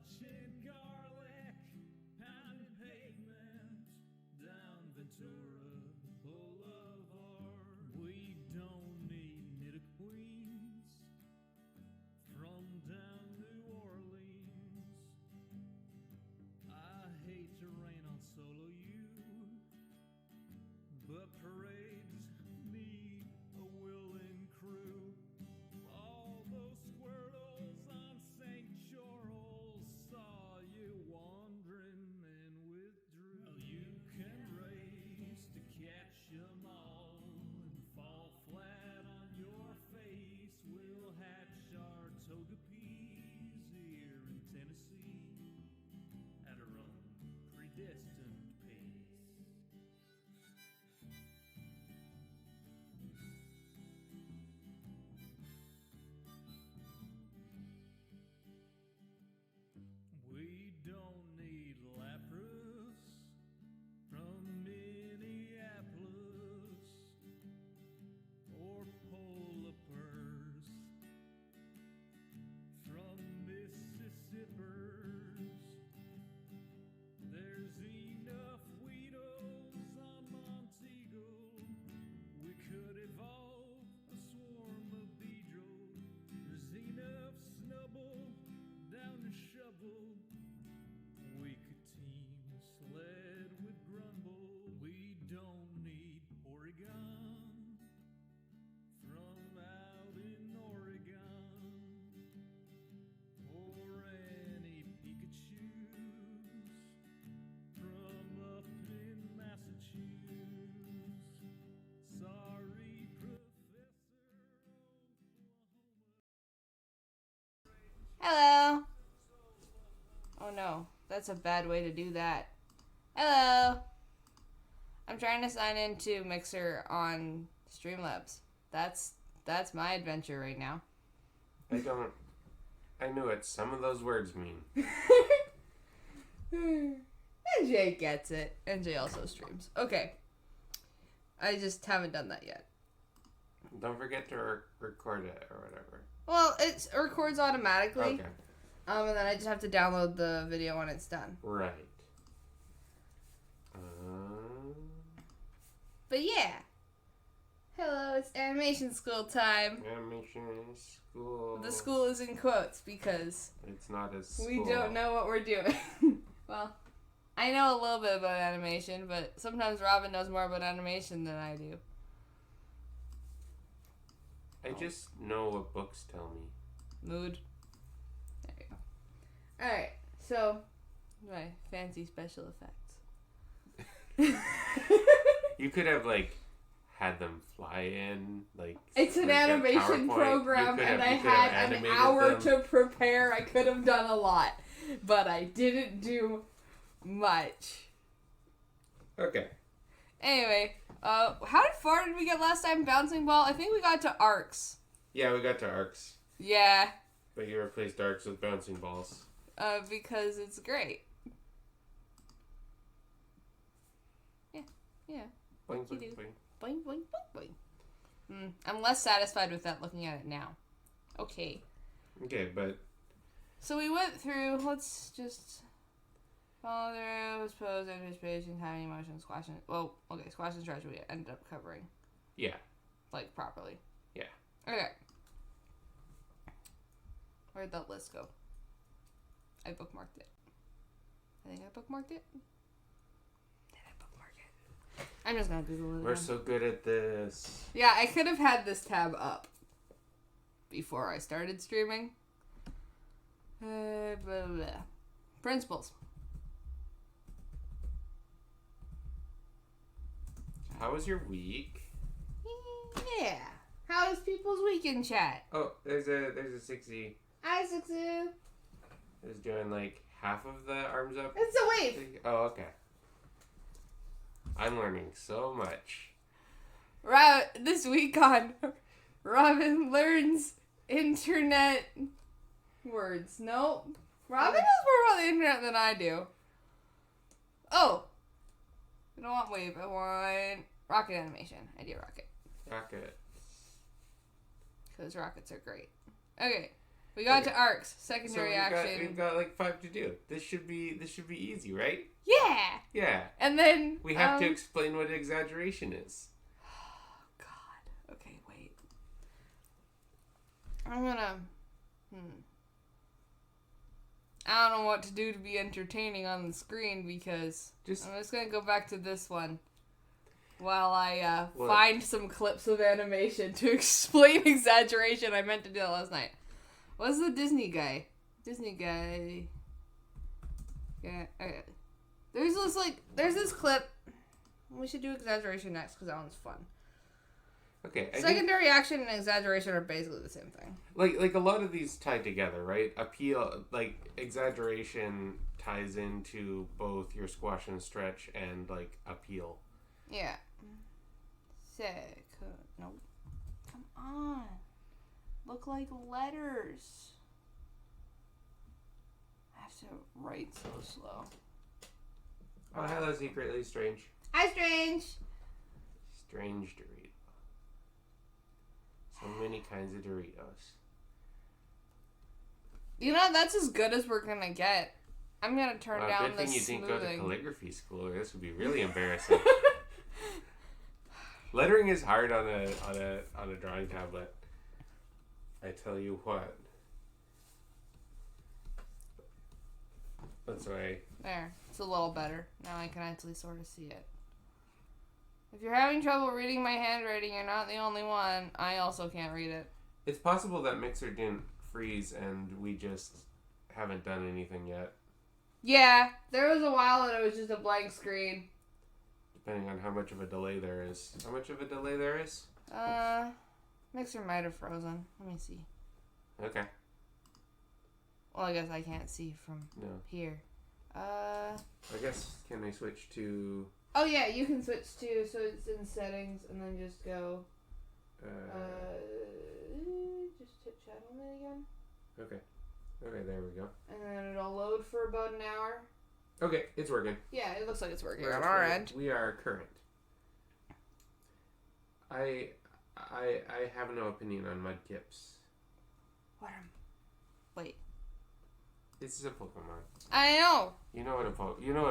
touching garlic, pounding pavement down Ventura Boulevard. We don't need knit queens from down New Orleans. I hate to rain on solo you, but parades need a willing crew. All those squirtles on St. Charles saw you wandering and withdrew. Well, you can race to catch 'em all and fall flat on your face. We'll hatch our toga peas here in Tennessee at our own predestined pace. We don't need Lapras from Minneapolis or polar bears from Mississippers. There's enough Weedles on Montego. We could evolve a swarm of Beedrill. There's enough Snubble down to Shovel. We could team sled with Grumble. We don't need Oregon from out in Oregon or any Pikachus from up in Massachusetts. Sorry, Professor Oklahoma. Hello. Oh no, that's a bad way to do that. Hello. I'm trying to sign into Mixer on Streamlabs. That's my adventure right now. I knew what some of those words mean. NJ gets it. NJ also streams. Okay. I just haven't done that yet. Don't forget to record it or whatever. Well, it records automatically. Okay. And then I just have to download the video when it's done. Right. But yeah. Hello, it's animation school time. Animation school. The school is in quotes because It's not as school. we don't know what we're doing. Well, I know a little bit about animation, but sometimes Robin knows more about animation than I do. I just know what books tell me. Mood. There you go. Alright, so my fancy special effects. You could have had them fly in, It's an animation program, and I had an hour to prepare. I could have done a lot, but I didn't do much. Okay. Anyway, how far did we get last time? Bouncing ball? I think we got to arcs. Yeah, we got to arcs. Yeah. But you replaced arcs with bouncing balls. Because it's great. Yeah. Boing, You boing, do. boing. Boing, boing, boing, boing. I'm less satisfied with that looking at it now. Okay. Okay, but... So we went through, let's just follow through, pose, anticipation, timing, emotion, squash, and... Well, okay, squash and stretch we ended up covering. Yeah. Properly. Yeah. Okay. Where'd that list go? I bookmarked it. I think I bookmarked it. Did I bookmark it? I'm just gonna Google it. We're again. so good at this. Yeah, I could have had this tab up before I started streaming. Blah, blah, blah. Principles. How was your week? Yeah. How was people's weekend chat? Oh, there's a 60. Hi, Suksu. Is doing half of the arms up. It's a wave. Oh, okay. I'm learning so much. This week on Robin Learns Internet Words. Nope. Robin knows more about the internet than I do. Oh. I don't want wave. I want rocket animation. I do rocket. Rocket. Because rockets are great. Okay. We got Okay. to arcs. So Secondary we've action. got like 5 to do. This should be easy, right? Yeah! Yeah. And then... We have to explain what exaggeration is. God. Okay, wait. I'm gonna... I don't know what to do to be entertaining on the screen because I'm just gonna go back to this one while I find some clips of animation to explain exaggeration. I meant to do that last night. What's the Disney guy? Yeah. Okay. There's this clip. We should do exaggeration next because that one's fun. Okay. Secondary action and exaggeration are basically the same thing. Like a lot of these tie together, right? Exaggeration ties into both your squash and stretch and like appeal. Yeah. No. Come on. Look like letters. I have to write so slow. Oh, hello, secretly strange. Hi, Strange. Strange Dorito. So many kinds of Doritos. You know, that's as good as we're gonna get. I'm gonna turn down good the thing you didn't go to smoothing. calligraphy school. This would be really embarrassing. Lettering is hard on a drawing tablet. I tell you what. That's why. There. It's a little better. Now I can actually sort of see it. If you're having trouble reading my handwriting, you're not the only one. I also can't read it. It's possible that Mixer didn't freeze and we just haven't done anything yet. Yeah, there was a while that it was just a blank screen. Depending on how much of a delay there is. How much of a delay there is? Mixer might have frozen. Let me see. Okay. Well, I guess I can't see from here. I guess, can I switch to... Oh, yeah, you can switch to, so it's in settings, and then just go... just hit channel it again. Okay. Okay, there we go. And then it'll load for about an hour. Okay, it's working. Yeah, it looks like it's working on our end. We are current. I have no opinion on Mudkips. Wait. This is a Pokemon. I know. You know what a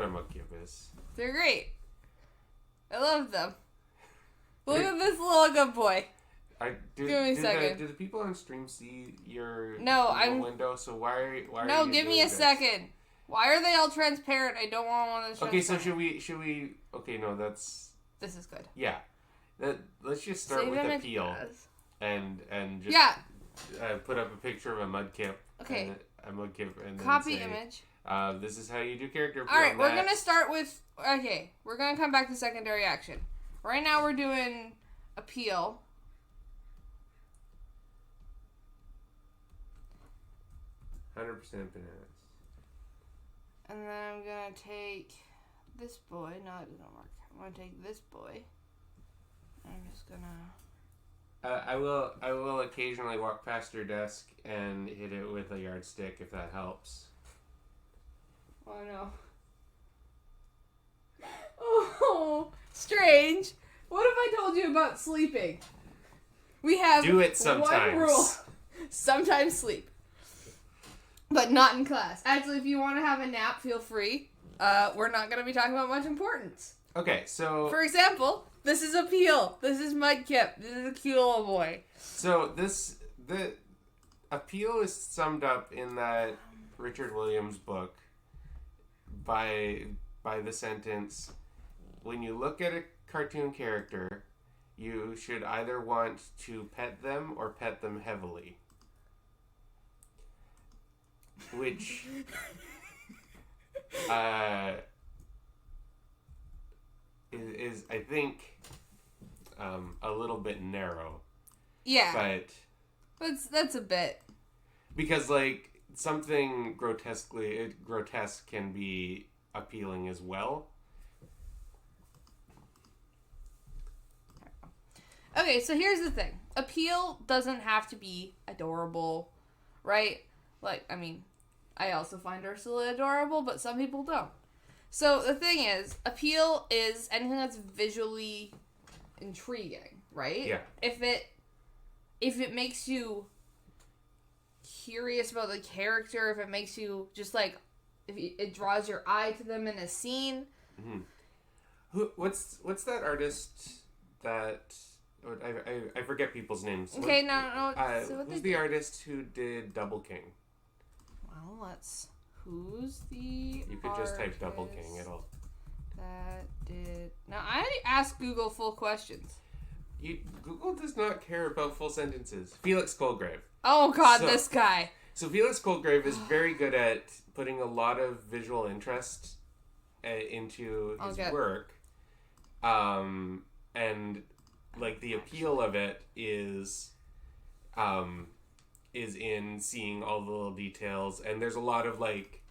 Mudkip is. They're great. I love them. Look at this little good boy. Give me a second. Do the people on stream see your window? So why are No, you give me a second. Why are they all transparent? I don't want one that's Okay, so transparent. should we? Okay, no, that's. This is good. Yeah, let's just start with appeal and just put up a picture of a Mudkip. Okay. And a Mudkip and then Copy say, image. This is how you do character appeal. All right, we're gonna start with. Okay, we're gonna come back to secondary action. Right now, we're doing appeal. 100% bananas. And then I'm gonna take this boy. No, it doesn't work. I'm gonna take this boy. I'm just gonna. I will occasionally walk past your desk and hit it with a yardstick if that helps. Oh no. Oh, Strange. What if I told you about sleeping? We have Do it sometimes. one rule. Sometimes sleep. But not in class. Actually, if you want to have a nap, feel free. We're not going to be talking about much importance. Okay, so... For example, this is Appeal. This is Mudkip. This is a cute little boy. So the appeal is summed up in that Richard Williams book by the sentence, when you look at a cartoon character, you should either want to pet them or pet them heavily. Which is I think a little bit narrow. Yeah. But that's a bit. Because like something grotesque can be appealing as well. Okay, so here's the thing. Appeal doesn't have to be adorable, right? Like, I mean, I also find Ursula adorable, but some people don't. So the thing is, appeal is anything that's visually intriguing, right? Yeah. If it makes you curious about the character, if it makes you just like, it draws your eye to them in a scene. Mm-hmm. What's that artist that... I forget people's names. Okay, no. So who's the artist who did Double King? Well, who's the You could just type Double King. It'll... That did... Now, I asked Google full questions. Google does not care about full sentences. Felix Colgrave. Oh, God, this guy. So Felix Colgrave is very good at putting a lot of visual interest into his work. And... like the appeal of it is in seeing all the little details, and there's a lot of like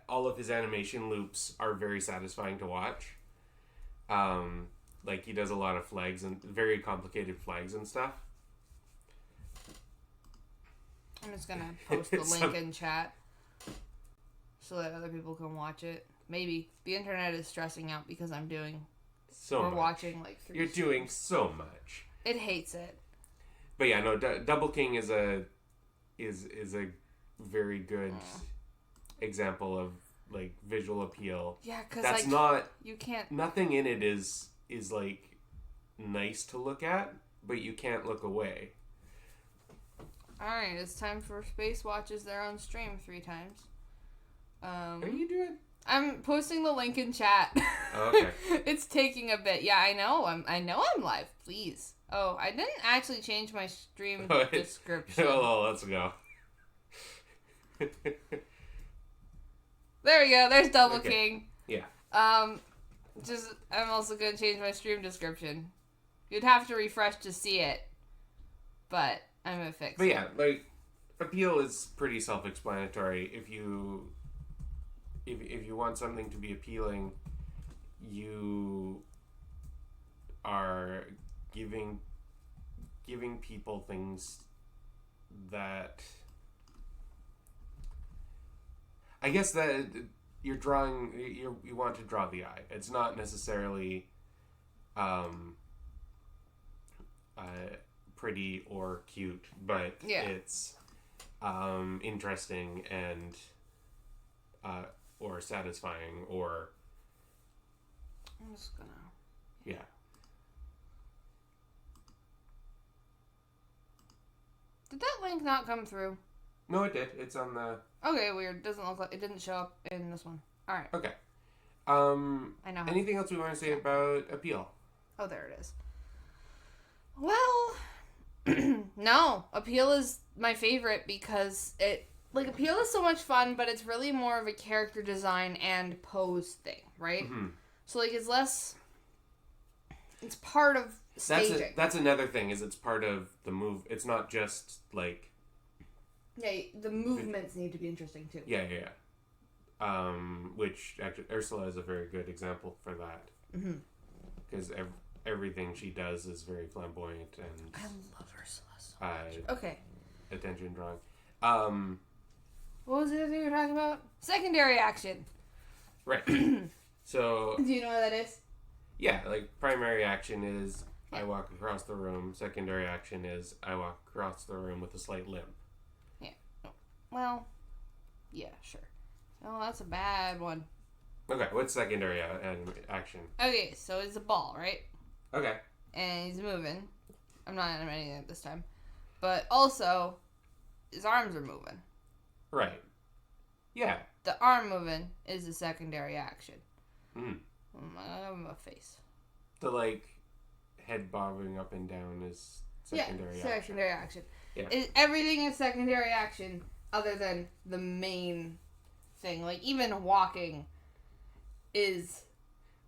all of his animation loops are very satisfying to watch. Like he does a lot of flags and very complicated flags and stuff. I'm just gonna post the link in chat so that other people can watch it. Maybe the internet is stressing out because I'm doing. Watching like 3 You're doing so much. It hates it. But yeah, no. Double King is a very good example of like visual appeal. Yeah, because that's like, not you can't. Nothing in it is like nice to look at, but you can't look away. All right, it's time for Space Watches. They're on stream 3 times. What are you doing? I'm posting the link in chat. Oh, okay. It's taking a bit. Yeah, I know. I'm live. Please. Oh, I didn't actually change my stream description. Oh, let's go. There we go. There's Double King. Yeah. I'm also gonna change my stream description. You'd have to refresh to see it, but I'm gonna fix it. But yeah, like appeal is pretty self-explanatory. If you want something to be appealing, you are giving people things that I guess that you're drawing. You want to draw the eye. It's not necessarily pretty or cute, but it's interesting and or satisfying or. I'm just gonna. Yeah. Did that link not come through? No, it did. It's on the. Okay, weird. Doesn't look like it didn't show up in this one. All right. Okay. I know. Anything else we want to say about appeal? Oh, there it is. Well, no. Appeal is my favorite because appeal is so much fun, but it's really more of a character design and pose thing, right? Mm-hmm. So it's less. It's part of staging. That's another thing. Is it's part of the move. It's not just like. Yeah, the movements need to be interesting too. Yeah. Which actually Ursula is a very good example for that. Because everything she does is very flamboyant and. I love Ursula so much. Okay. Attention drawing. What was the other thing we were talking about? Secondary action. Right. So. Do you know what that is? Yeah, like primary action is I walk across the room. Secondary action is I walk across the room with a slight limp. Yeah. Well, yeah, sure. Oh, that's a bad one. Okay, what's secondary action? Okay, so it's a ball, right? Okay. And he's moving. I'm not animating it this time. But also, his arms are moving. Right. Yeah. The arm moving is a secondary action. Hmm. I have a face. The, head bobbing up and down is secondary action. Secondary action. Yeah. Everything is secondary action other than the main thing. Like, even walking is...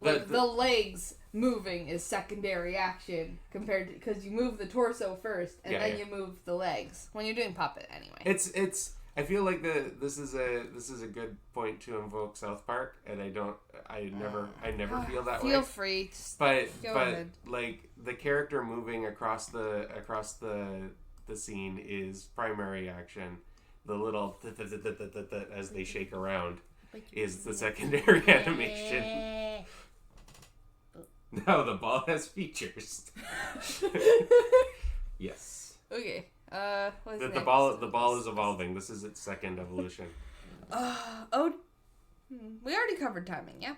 the legs moving is secondary action compared to... Because you move the torso first, and then you move the legs. When you're doing puppet, anyway. It's... I feel like this is a good point to invoke South Park, and I never feel that way. Feel free. But ahead. The character moving across the scene is primary action. The little as they shake around is the secondary animation. Now the ball has features. Yes. Okay. What's The next? ball is evolving. This is its second evolution. We already covered timing, yeah?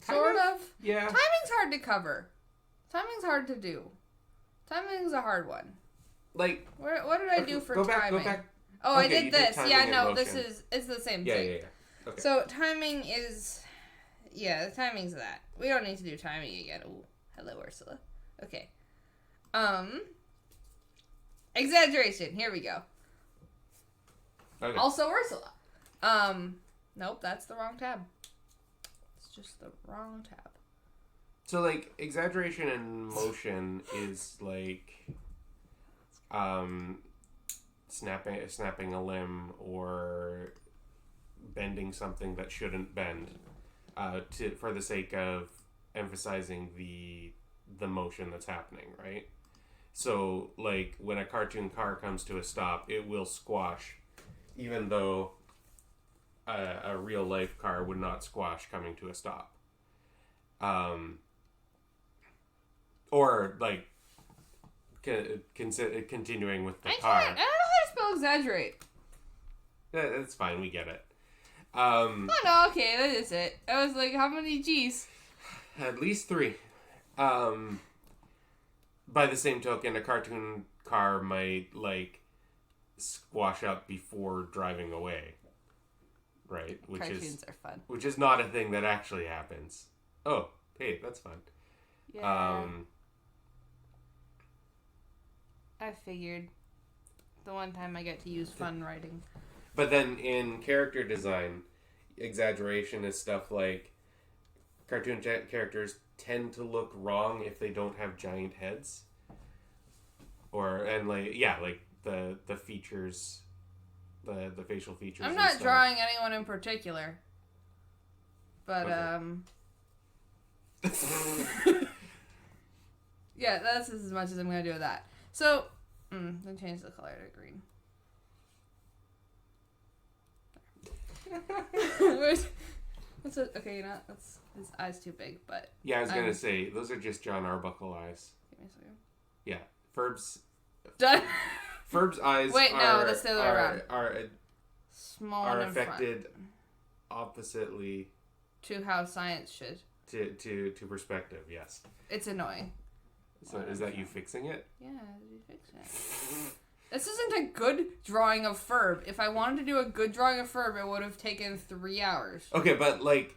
Kind Sort of. Yeah. Timing's hard to cover. Timing's hard to do. Timing's a hard one. Like, What did I do for timing? Go back. Oh, Okay, I you did did this. timing Yeah, and no, motion. it's the same Yeah. thing. Okay. So timing is, the timing's that. We don't need to do timing again. Ooh, hello Ursula. Okay. Exaggeration. Here we go. Okay. Also Ursula. Nope, that's the wrong tab. It's just the wrong tab. So, like, exaggeration and motion is like, snapping a limb or bending something that shouldn't bend, for the sake of emphasizing the motion that's happening, right? So, like, when a cartoon car comes to a stop, it will squash, even though a real life car would not squash coming to a stop. Or, like, continuing with the car. I don't know how to spell exaggerate. That's fine, we get it. Oh no, okay, that is it. I was like, how many G's? At least 3. By the same token, a cartoon car might, like, squash up before driving away. Right? Cartoons are fun. Which is not a thing that actually happens. Oh, hey, that's fun. Yeah. I figured. The one time I get to use fun writing. But then in character design, exaggeration is stuff like cartoon characters tend to look wrong if they don't have giant heads. Like the features, the facial features. I'm not drawing anyone in particular. But, okay. yeah, that's as much as I'm going to do with that. So, then change the color to green. Okay, you know, that's his eyes too big, but... Yeah, I was going to say, those are just John Arbuckle eyes. Give me a second. Yeah. Ferb's Done. Ferb's eyes Wait, no, that's the other way around. Are Small are and in front. affected oppositely To how science should. to perspective, yes. It's annoying. So is that you fixing it? Yeah, you fix it. This isn't a good drawing of Ferb. If I wanted to do a good drawing of Ferb, it would have taken 3 hours. Okay, but like,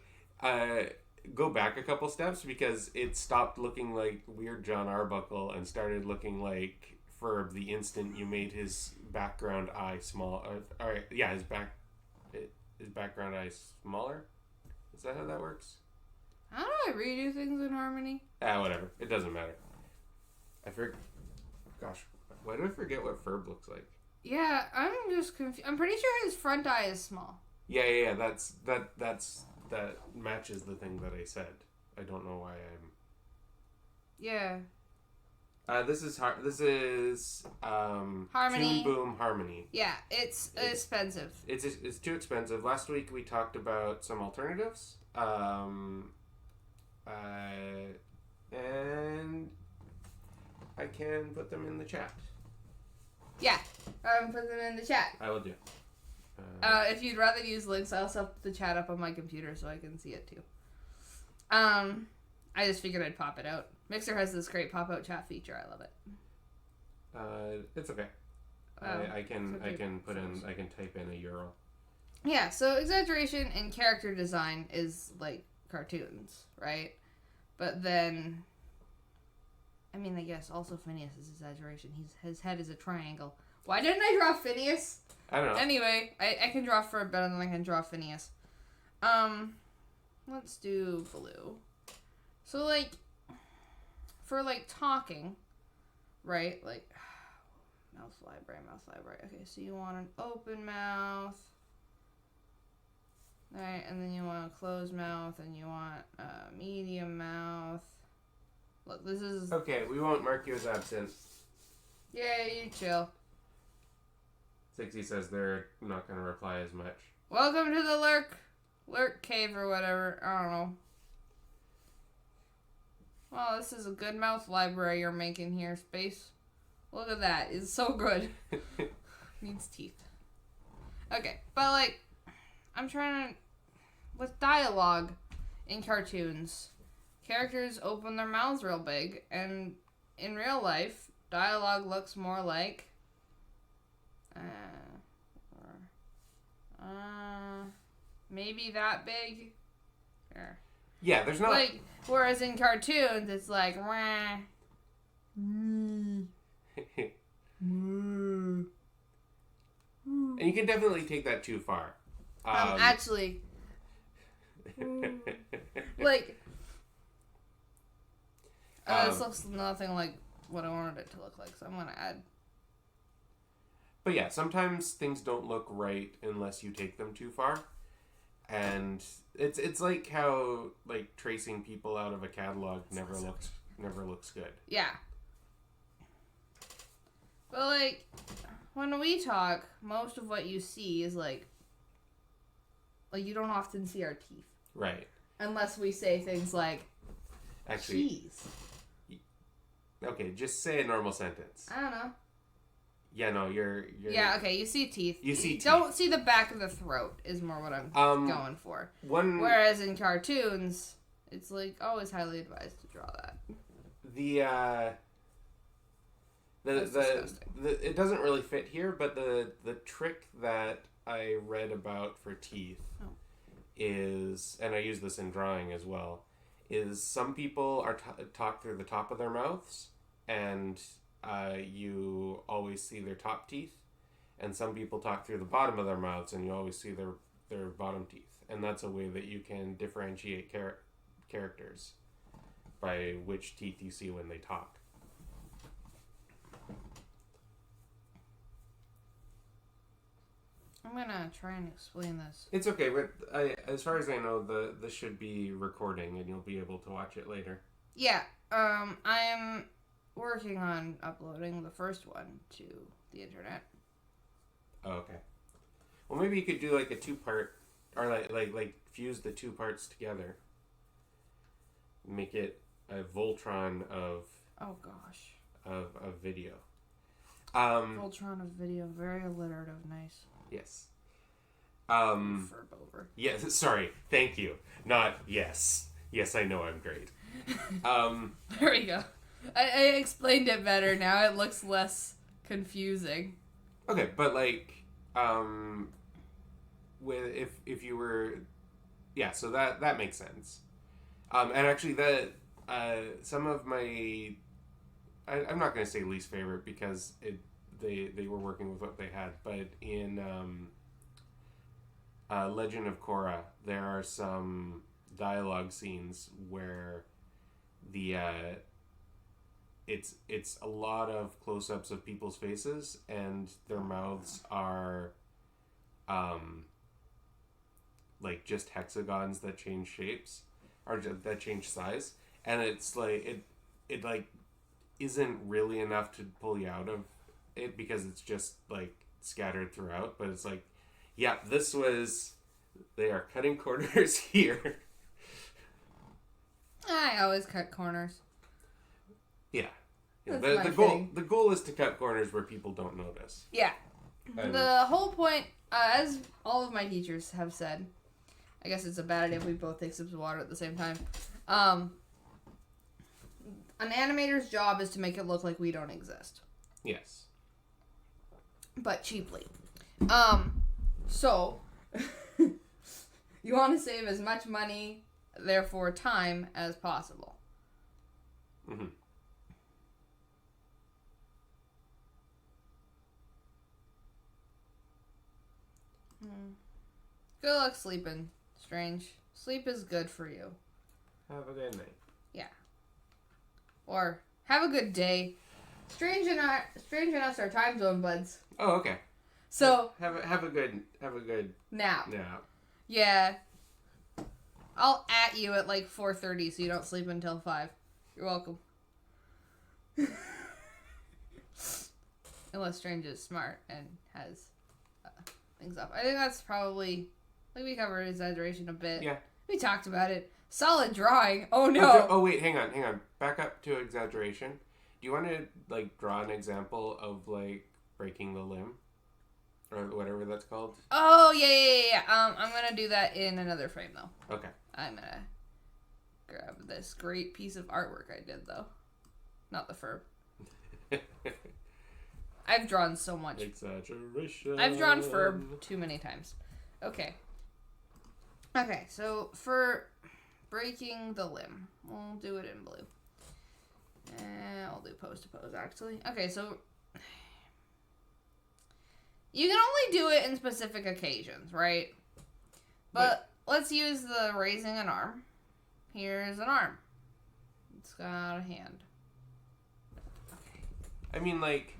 go back a couple steps because it stopped looking like weird John Arbuckle and started looking like Ferb the instant you made his background eye small. His background eye smaller. Is that how that works? How do I redo things in Harmony? Whatever. It doesn't matter. Gosh, why do I forget what Ferb looks like? Yeah, I'm just confused. I'm pretty sure his front eye is small. Yeah. That matches the thing that I said. I don't know why I'm. Yeah. This is Harmony. Toon Boom Harmony. Yeah, it's expensive. It's too expensive. Last week we talked about some alternatives. And I can put them in the chat. Yeah, put them in the chat. I will do. If you'd rather use links, I also have the chat up on my computer so I can see it too. I just figured I'd pop it out. Mixer has this great pop-out chat feature. I love it. It's okay. I can type in a URL. Yeah, so exaggeration and character design is like cartoons, right? But then, I mean, I guess also Phineas is exaggeration. His head is a triangle. Why didn't I draw Phineas? I don't know. Anyway, I can draw Ferb better than I can draw Phineas. Let's do blue. So, like, for, like, talking, right? Like, mouth library. Okay, so you want an open mouth. Alright, and then you want a closed mouth, and you want a medium mouth. Look, this is... Okay, we won't mark you as absent. Yeah, you chill. 60 says they're not going to reply as much. Welcome to the lurk cave or whatever. I don't know. Well, this is a good mouth library you're making here, Space. Look at that. It's so good. Needs teeth. Okay, but like, I'm trying to... With dialogue in cartoons, characters open their mouths real big, and in real life, dialogue looks more like... maybe that big? Or, yeah, there's not... Like, whereas in cartoons, it's like... Wah. And you can definitely take that too far. Actually... like... this looks nothing like what I wanted it to look like, so I'm gonna add... But yeah, sometimes things don't look right unless you take them too far. And it's like how like tracing people out of a catalog never looks good. Yeah. But like when we talk, most of what you see is like you don't often see our teeth. Right. Unless we say things like actually cheese. Okay, just say a normal sentence. I don't know. Yeah, no, you're yeah, okay, you see teeth. You see teeth. Don't see the back of the throat is more what I'm going for. Whereas in cartoons, it's like always highly advised to draw that. The it doesn't really fit here, but the trick that I read about for teeth is, and I use this in drawing as well, is some people are talk through the top of their mouths, and you always see their top teeth, and some people talk through the bottom of their mouths, and you always see their bottom teeth, and that's a way that you can differentiate characters by which teeth you see when they talk. I'm gonna try and explain this. It's okay, but as far as I know, this should be recording, and you'll be able to watch it later. Yeah, I'm working on uploading the first one to the internet. Oh, okay. Well, maybe you could do like a 2-part, or like fuse the 2 parts together. Make it a Voltron of... Oh, gosh. Of video. Voltron of video, very alliterative, nice. Yes. Verb over. Yes, sorry, thank you. Not yes. Yes, I know I'm great. There we go. I explained it better now. It looks less confusing. Okay, but like, with if you were, yeah, so that makes sense. And actually, some of my, I'm not going to say least favorite because they were working with what they had, but in Legend of Korra, there are some dialogue scenes where it's a lot of close-ups of people's faces, and their mouths are like just hexagons that change shapes or that change size, and it's like it like isn't really enough to pull you out of it because it's just like scattered throughout, but it's like, yeah, they are cutting corners here. I always cut corners. Yeah. That's the goal is to cut corners where people don't notice. Yeah. The whole point, as all of my teachers have said, I guess it's a bad idea if we both take sips of water at the same time. An animator's job is to make it look like we don't exist. Yes. But cheaply. So, you want to save as much money, therefore time, as possible. Mm-hmm. Good luck sleeping, Strange. Sleep is good for you. Have a good night. Yeah. Or have a good day. Strange and us are time zone buds. Oh, okay. So have a good nap. nap. Yeah. I'll at you at like 4:30 so you don't sleep until 5. You're welcome. Unless Strange is smart and has things up. I think that's probably, like, we covered exaggeration a bit. Yeah. We talked about it. Solid drawing. Oh no. Oh wait, hang on. Back up to exaggeration. you want to like draw an example of like breaking the limb, or whatever that's called? Oh yeah. I'm gonna do that in another frame though. Okay. I'm gonna grab this great piece of artwork I did though, not the fur. I've drawn so much. Exaggeration. I've drawn fur too many times. Okay. Okay, so for breaking the limb, we'll do it in blue. And I'll do pose to pose, actually. Okay, so you can only do it in specific occasions, right? But let's use the raising an arm. Here's an arm. It's got a hand. Okay. I mean, like...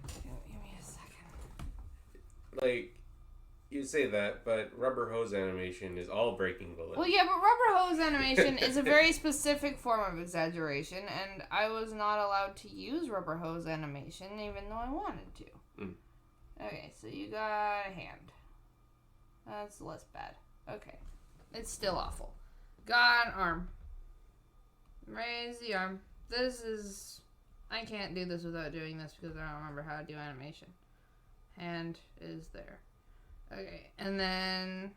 Give me a second. Like, you say that, but rubber hose animation is all breaking the limb. Well, yeah, but rubber hose animation is a very specific form of exaggeration, and I was not allowed to use rubber hose animation even though I wanted to. Mm. Okay, so you got a hand. That's less bad. Okay. It's still awful. Got an arm. Raise the arm. This is... I can't do this without doing this because I don't remember how to do animation. Hand is there. Okay, and then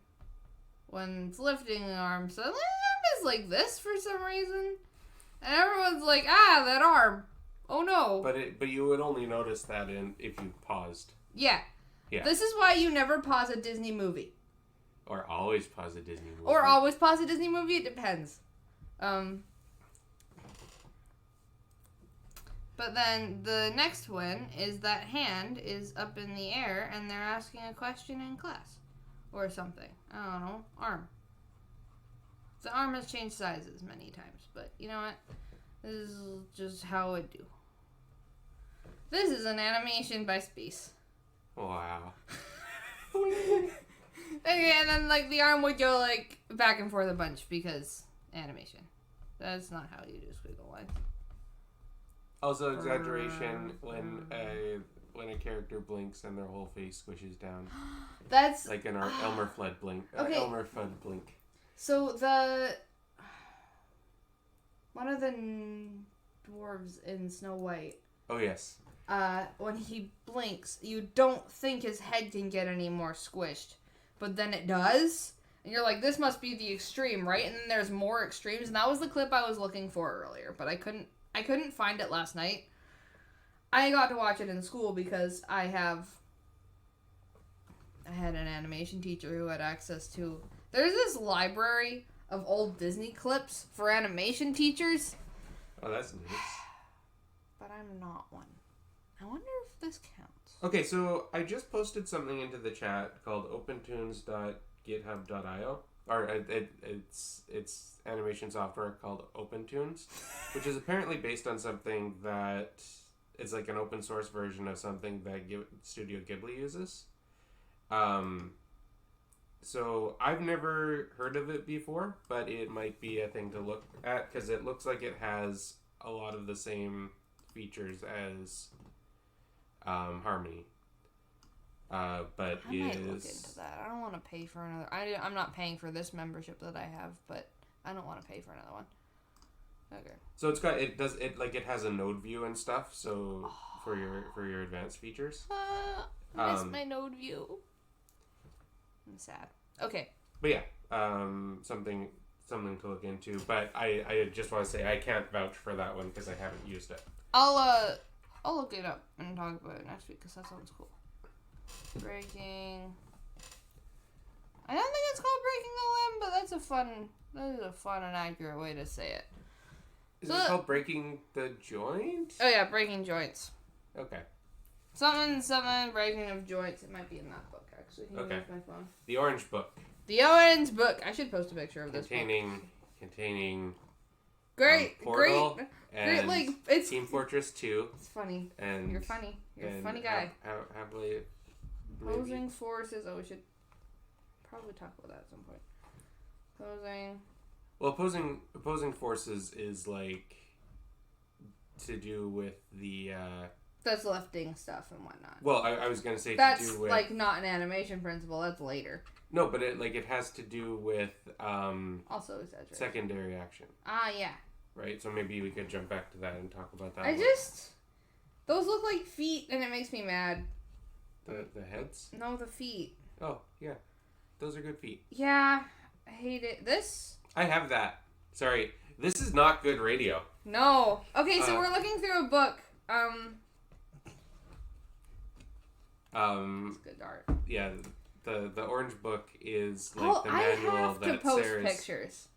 when it's lifting the arm, suddenly the arm is like this for some reason. And everyone's like, that arm. Oh no. But you would only notice that if you paused. Yeah. This is why you never pause a Disney movie. Or always pause a Disney movie. Or always pause a Disney movie, it depends. But then the next one is that hand is up in the air and they're asking a question in class. Or something. I don't know. Arm. The arm has changed sizes many times. But you know what? This is just how it do. This is an animation by Space. Wow. Okay, and then like the arm would go like back and forth a bunch because animation. That's not how you do squiggle lines. Also, exaggeration when a character blinks and their whole face squishes down. That's like an Elmer Fudd blink. Okay. Elmer Fudd blink. So one of the dwarves in Snow White. Oh yes. When he blinks, you don't think his head can get any more squished, but then it does, and you're like, this must be the extreme, right? And then there's more extremes, and that was the clip I was looking for earlier, but I couldn't find it last night. I got to watch it in school because I had an animation teacher who had access to... There's this library of old Disney clips for animation teachers. Oh, that's nice. But I'm not one. I wonder if this counts. Okay, so I just posted something into the chat called opentunes.github.io. Or it's animation software called OpenTunes, which is apparently based on something that it's like an open source version of something that Studio Ghibli uses. So I've never heard of it before, but it might be a thing to look at because it looks like it has a lot of the same features as Harmony. But I might look into that. I don't want to pay for another. I'm not paying for this membership that I have, but I don't want to pay for another one. Okay. So it has a node view and stuff. So for your advanced features. Miss my node view. I'm sad. Okay. But yeah, something to look into. But I just want to say I can't vouch for that one because I haven't used it. I'll look it up and talk about it next week because that sounds cool. Breaking. I don't think it's called breaking the limb, but that is a fun and accurate way to say it. Is it called breaking the joint? Oh yeah, breaking joints. Okay. Something, breaking of joints. It might be in that book, actually. Can you use my phone? The Orange Book. The Orange Book. I should post a picture of this book. Containing... Great, Portal great. And like, it's... Team Fortress 2. It's funny. And You're funny. You're a funny guy. Happily... Opposing forces. Oh, we should probably talk about that at some point. Opposing... Well, opposing forces is, like, to do with the... That's lifting stuff and whatnot. Well, I was going to say that's to do with... That's, like, not an animation principle. That's later. No, but it has to do with... also exaggeration. Secondary action. Ah, yeah. Right? So maybe we could jump back to that and talk about that. Those look like feet, and it makes me mad. The heads? No, the feet. Oh, yeah. Those are good feet. Yeah, I hate it. This? I have that. Sorry. This is not good radio. No. Okay, so we're looking through a book. It's good art. Yeah, the orange book is like the I manual have that to post Sarah's... pictures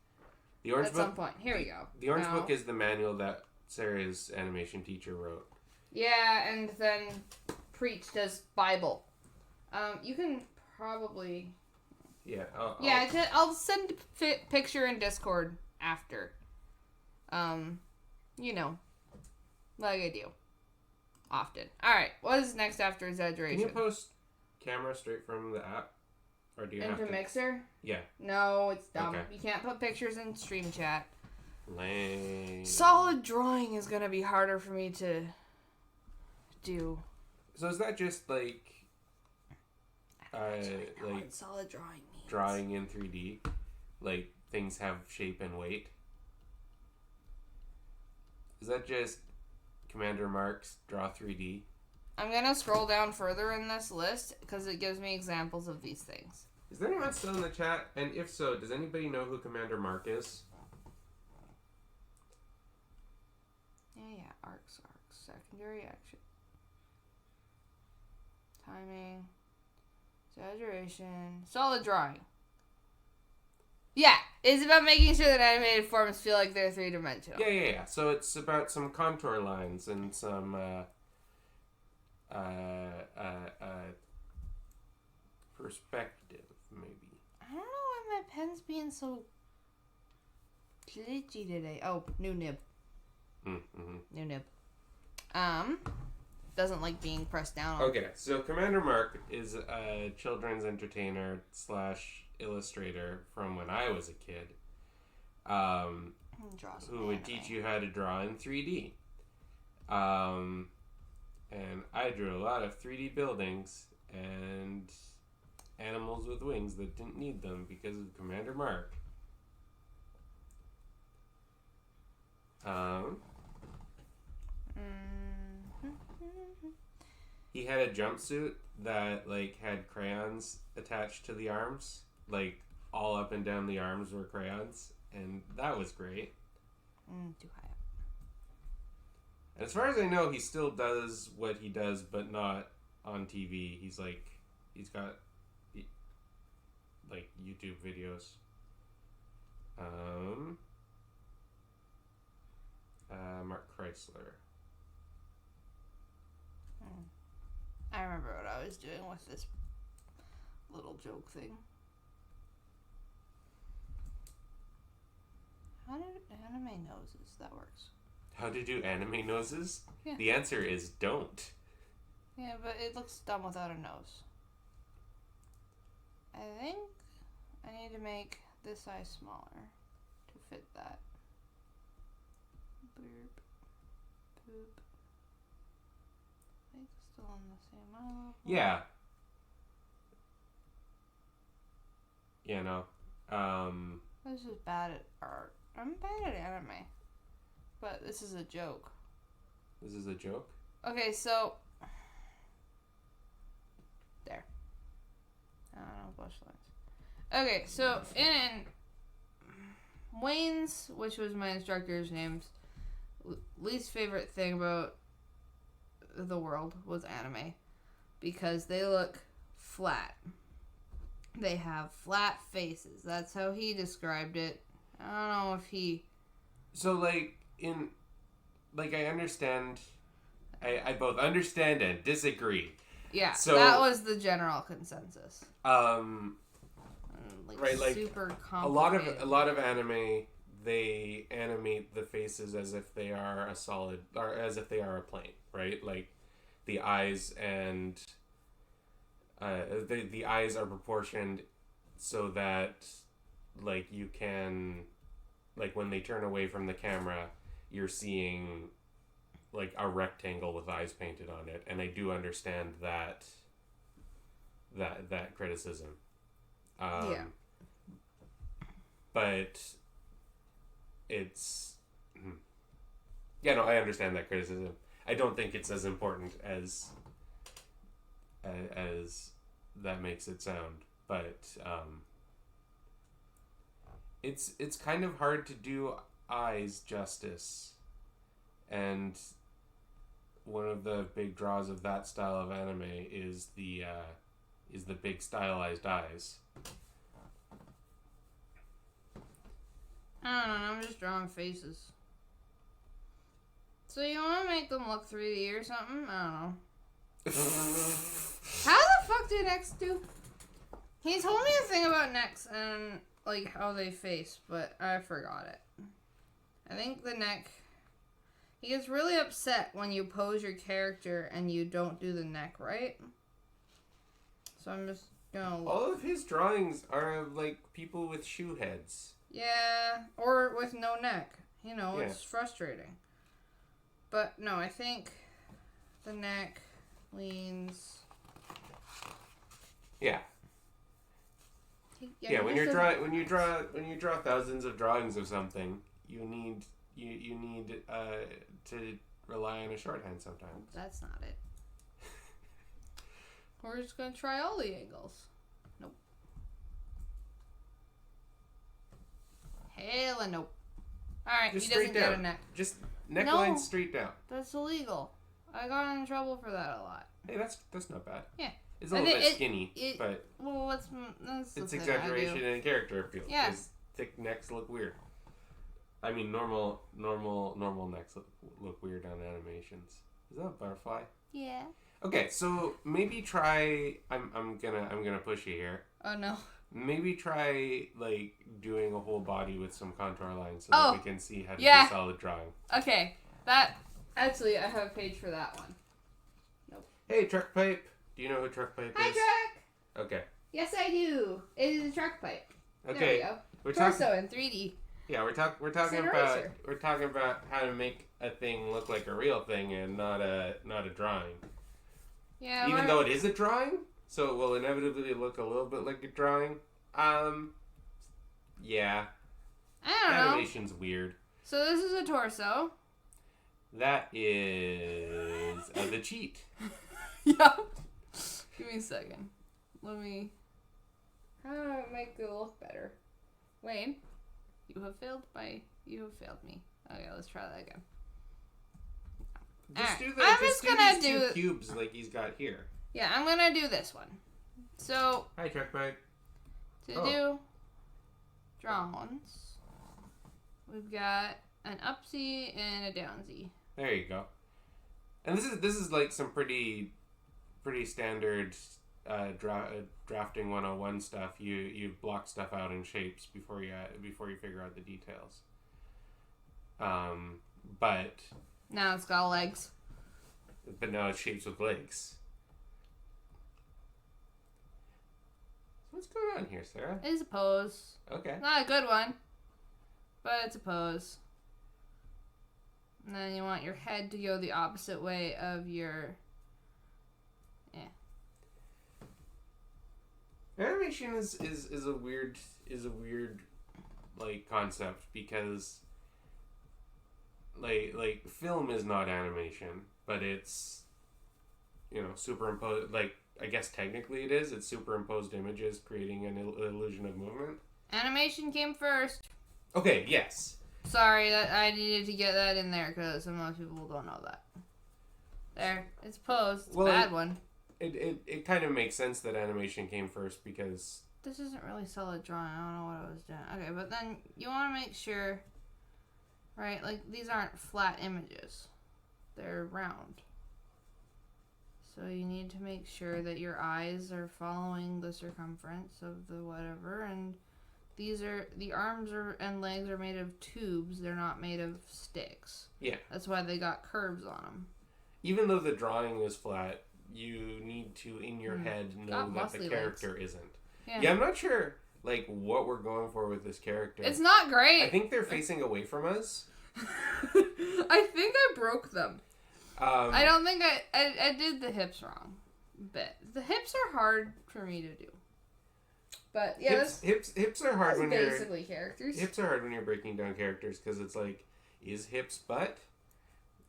The orange at book? some point. Here we go. The orange No. book is the manual that Sarah's animation teacher wrote. Yeah, and then preached as Bible. You can probably... Yeah. I'll send a picture in Discord after. You know, like I do. Often. Alright, what is next after Exaggeration? Can you post camera straight from the app? Or do you have Into to... Mixer? Yeah. No, it's dumb. Okay. You can't put pictures in stream chat. Lame. Solid drawing is gonna be harder for me to do. So is that just like... I don't actually know like what solid drawing means. drawing in 3D? Like, things have shape and weight? Is that just Commander Mark's Draw 3D? I'm gonna scroll down further in this list because it gives me examples of these things. Is there anyone still in the chat? And if so, does anybody know who Commander Mark is? Yeah, arcs, secondary action. Timing. Exaggeration. Solid drawing. Yeah, it's about making sure that animated forms feel like they're three-dimensional. Yeah. So it's about some contour lines and some perspective, maybe. I don't know why my pen's being so glitchy today. Oh, new nib. Mm-hmm. New nib. Doesn't like being pressed down on. Okay, so Commander Mark is a children's entertainer / illustrator from when I was a kid. Who would teach you how to draw in 3D. And I drew a lot of 3D buildings and animals with wings that didn't need them because of Commander Mark. He had a jumpsuit that like had crayons attached to the arms, like all up and down the arms were crayons, and that was great. Too high up. As far as I know, he still does what he does, but not on TV. He's got like YouTube videos. Mark Chrysler. I remember what I was doing with this little joke thing. How do anime noses? That works. How to do anime noses? Yeah. The answer is don't. Yeah, but it looks dumb without a nose. I think I need to make this size smaller to fit that. Boop. Boop. I think it's still on the same eye level. Yeah. Yeah, no. This is bad at art. I'm bad at anime. But this is a joke. This is a joke? Okay, so... There. I don't know, blush lines. Okay, so in Wayne's, which was my instructor's name's least favorite thing about the world was anime. Because they look flat. They have flat faces. That's how he described it. I don't know if he... So, like, I understand... I both understand and disagree. Yeah, so, that was the general consensus. Right, like, super complicated. a lot of anime, they animate the faces as if they are a solid... or as if they are a plane, right? Like, the eyes and... the eyes are proportioned so that, like, you can, like, when they turn away from the camera, you're seeing, like, a rectangle with eyes painted on it. And I do understand that criticism. Yeah. But it's... Yeah, no, I understand that criticism. I don't think it's as important as that makes it sound, but it's kind of hard to do eyes justice, and one of the big draws of that style of anime is the big stylized eyes. I don't know, I'm just drawing faces. So you want to make them look 3D or something? I don't know. How the fuck do necks do? He told me a thing about necks and like how they face, but I forgot it. I think the neck... He gets really upset when you pose your character and you don't do the neck right. So I'm just gonna look. All of his drawings are of like people with shoe heads. Yeah, or with no neck. You know, Yeah. it's frustrating. But no, I think the neck leans. Yeah. Yeah, when you draw thousands of drawings of something, you need to rely on a shorthand sometimes. That's not it. We're just gonna try all the angles. Nope. Hell nope. Alright, he Just doesn't straight get a down. neck. Just neckline No. straight down. That's illegal. I got in trouble for that a lot. Hey, that's not bad. Yeah. It's a little bit it- skinny, it- but Well, that's the it's thing exaggeration I do. and character appeal. Yes. 'Cause thick necks look weird. I mean, normal necks look weird on animations. Is that a butterfly? Yeah. Okay, so maybe try. I'm gonna push you here. Oh no. Maybe try like doing a whole body with some contour lines so Oh, that we can see how to yeah. do solid drawing. Okay. That actually I have a page for that one. Hey, Truck Pipe. Do you know who Truck Pipe Hi is? truck! Okay. Yes I do. It is a truck pipe. Okay. There we go. We're talking. Torso in 3D. Yeah, we're talking It's an about eraser. how to make a thing look like a real thing and not a drawing. Yeah. Even though it is a drawing, so it will inevitably look a little bit like a drawing. Yeah. I don't know. Animation's weird. So this is a torso. That is the cheat. Yep. Give me a second. Let me. How do I make it look better? Wayne, you have failed me. Okay, let's try that again. Just Alright, do the. I'm just just do gonna these two do- cubes like he's got here. Yeah, I'm gonna do this one. So Hi, Truck Pipe. to Oh. do drawings, we've got an upsy and a downsy. There you go. And this is like some pretty standard drafting 101 stuff. You block stuff out in shapes before you figure out the details. But Now it's got legs. now it's shapes with legs. So what's going on here, Sarah? It is a pose. Okay. Not a good one, but it's a pose. And then you want your head to go the opposite way of your... Animation is a weird like concept because like film is not animation, but it's superimposed. Like I guess technically it is. It's superimposed images creating an illusion of movement. Animation came first. Okay. Yes. Sorry, that I needed to get that in there because most people don't know that. There, it's posed. It's Well, a bad one. It kind of makes sense that animation came first because This isn't really solid drawing. I don't know what I was doing. Okay, but then you want to make sure, right? Like these aren't flat images; they're round. So you need to make sure that your eyes are following the circumference of the whatever, and the arms and legs are made of tubes. They're not made of sticks. Yeah. That's why they got curves on them. even though the drawing is flat, you need to in your head know that the muscly character legs. isn't. Yeah. Yeah, I'm not sure like what we're going for with this character. It's not great. I think they're facing away from us. I think I broke them. I don't think I did the hips wrong. But the hips are hard for me to do. But yeah, hips are hard that's when basically characters. hips are hard when you're breaking down characters because it's like, is hips butt?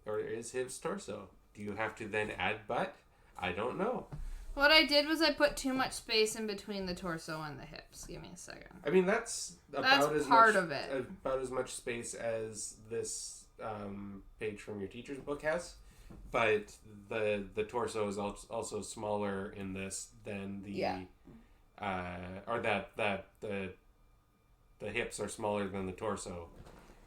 or is his torso? Do you have to then add butt? I don't know. What I did was I put too much space in between the torso and the hips. Give me a second. I mean, that's about as part much, of it. About as much space as this page from your teacher's book has. But the torso is also smaller in this than the or that the hips are smaller than the torso,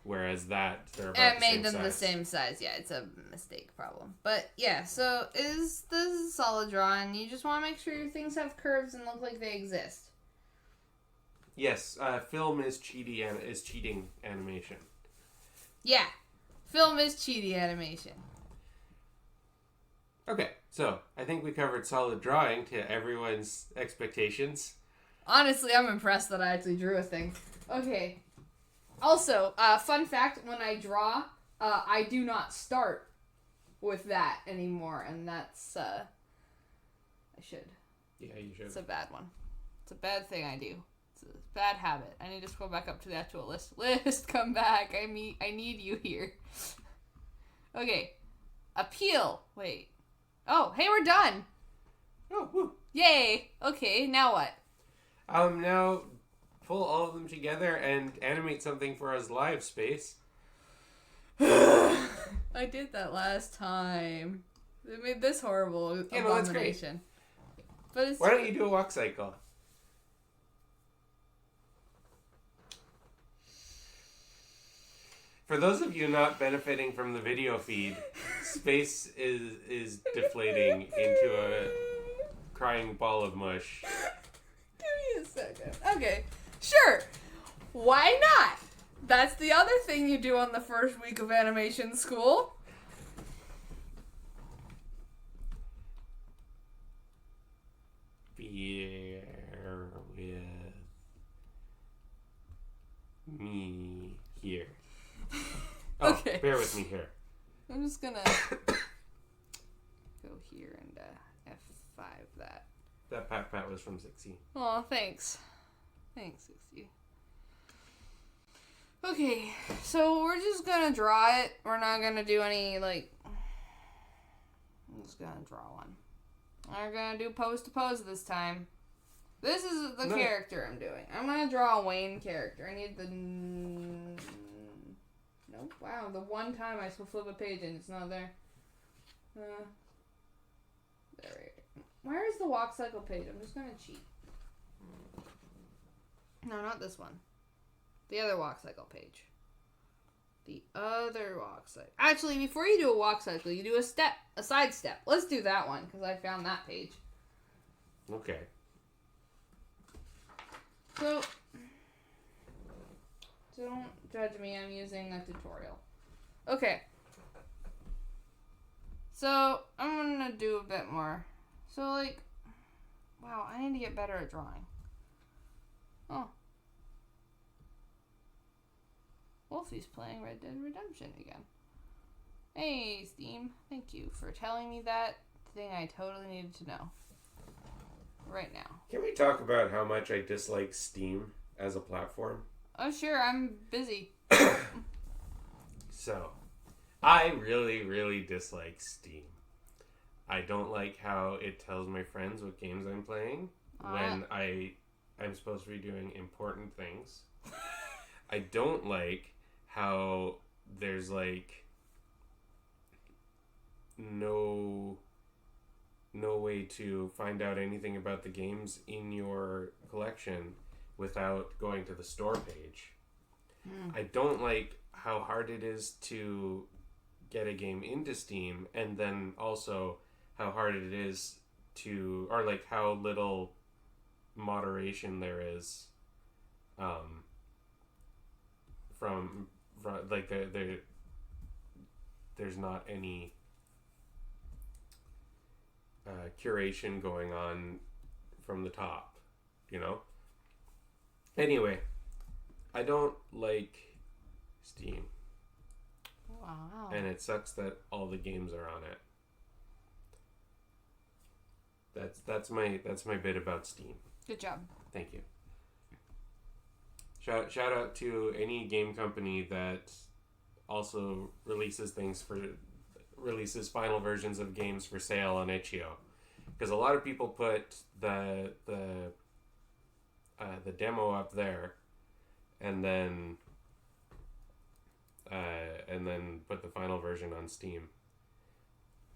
whereas that they're about I made them the same size. Yeah, it's a mistake problem. But yeah, so this is a solid drawing. You just want to make sure your things have curves and look like they exist. Yes, film is cheating animation. Yeah, film is cheaty animation. Okay, so I think we covered solid drawing to everyone's expectations. Honestly, I'm impressed that I actually drew a thing. Okay. Also, fun fact, when I draw, I do not start with that anymore, and that's, I should. Yeah, you should. It's a bad one. It's a bad thing I do. It's a bad habit. I need to scroll back up to the actual list. List, come back. I need you here. Okay. Appeal. Wait. Oh, hey, we're done. Oh, woo. Yay. Okay, now what? Now pull all of them together and animate something for us live, Space. I did that last time. It made this horrible Yeah, no, that's great. abomination. But it's Why don't you do a walk cycle? For those of you not benefiting from the video feed, Space is deflating into a crying ball of mush. Give me a second. Okay, sure. Why not? That's the other thing you do on the first week of animation school. Bear with me here. Oh, Okay. bear with me here. I'm just gonna go here and F5 that. That pat was from 6E. Oh, thanks. Thanks, 60. Okay, so we're just gonna draw it. We're not gonna do any, like... I'm just gonna draw one. We're gonna do pose to pose this time. This is the character I'm doing. I'm gonna draw a Wayne character. I need the... Nope. Wow, the one time I flip a page and it's not there. There we go. Where is the walk cycle page? I'm just gonna cheat. No, not this one. The other walk cycle page. The other walk cycle. Actually, before you do a walk cycle, you do a side step. Let's do that one, because I found that page. Okay. So, don't judge me, I'm using a tutorial. Okay. So, I'm gonna do a bit more. So, like, wow, I need to get better at drawing. Oh. Wolfie's playing Red Dead Redemption again. Hey, Steam. Thank you for telling me that thing I totally needed to know. Right now. Can we talk about how much I dislike Steam as a platform? Oh, sure, I'm busy. So, I really, really dislike Steam. I don't like how it tells my friends what games I'm playing when I'm supposed to be doing important things. I don't like how there's like no way to find out anything about the games in your collection without going to the store page. I don't like how hard it is to get a game into Steam, and then also how hard it is to, or like how little moderation there is from like there's not any curation going on from the top, you know? Anyway, I don't like Steam. Wow. And it sucks that all the games are on it. That's my bit about Steam. Good job. Thank you. Shout out to any game company that also releases things for releases final versions of games for sale on itch.io, because a lot of people put the demo up there, and then put the final version on Steam.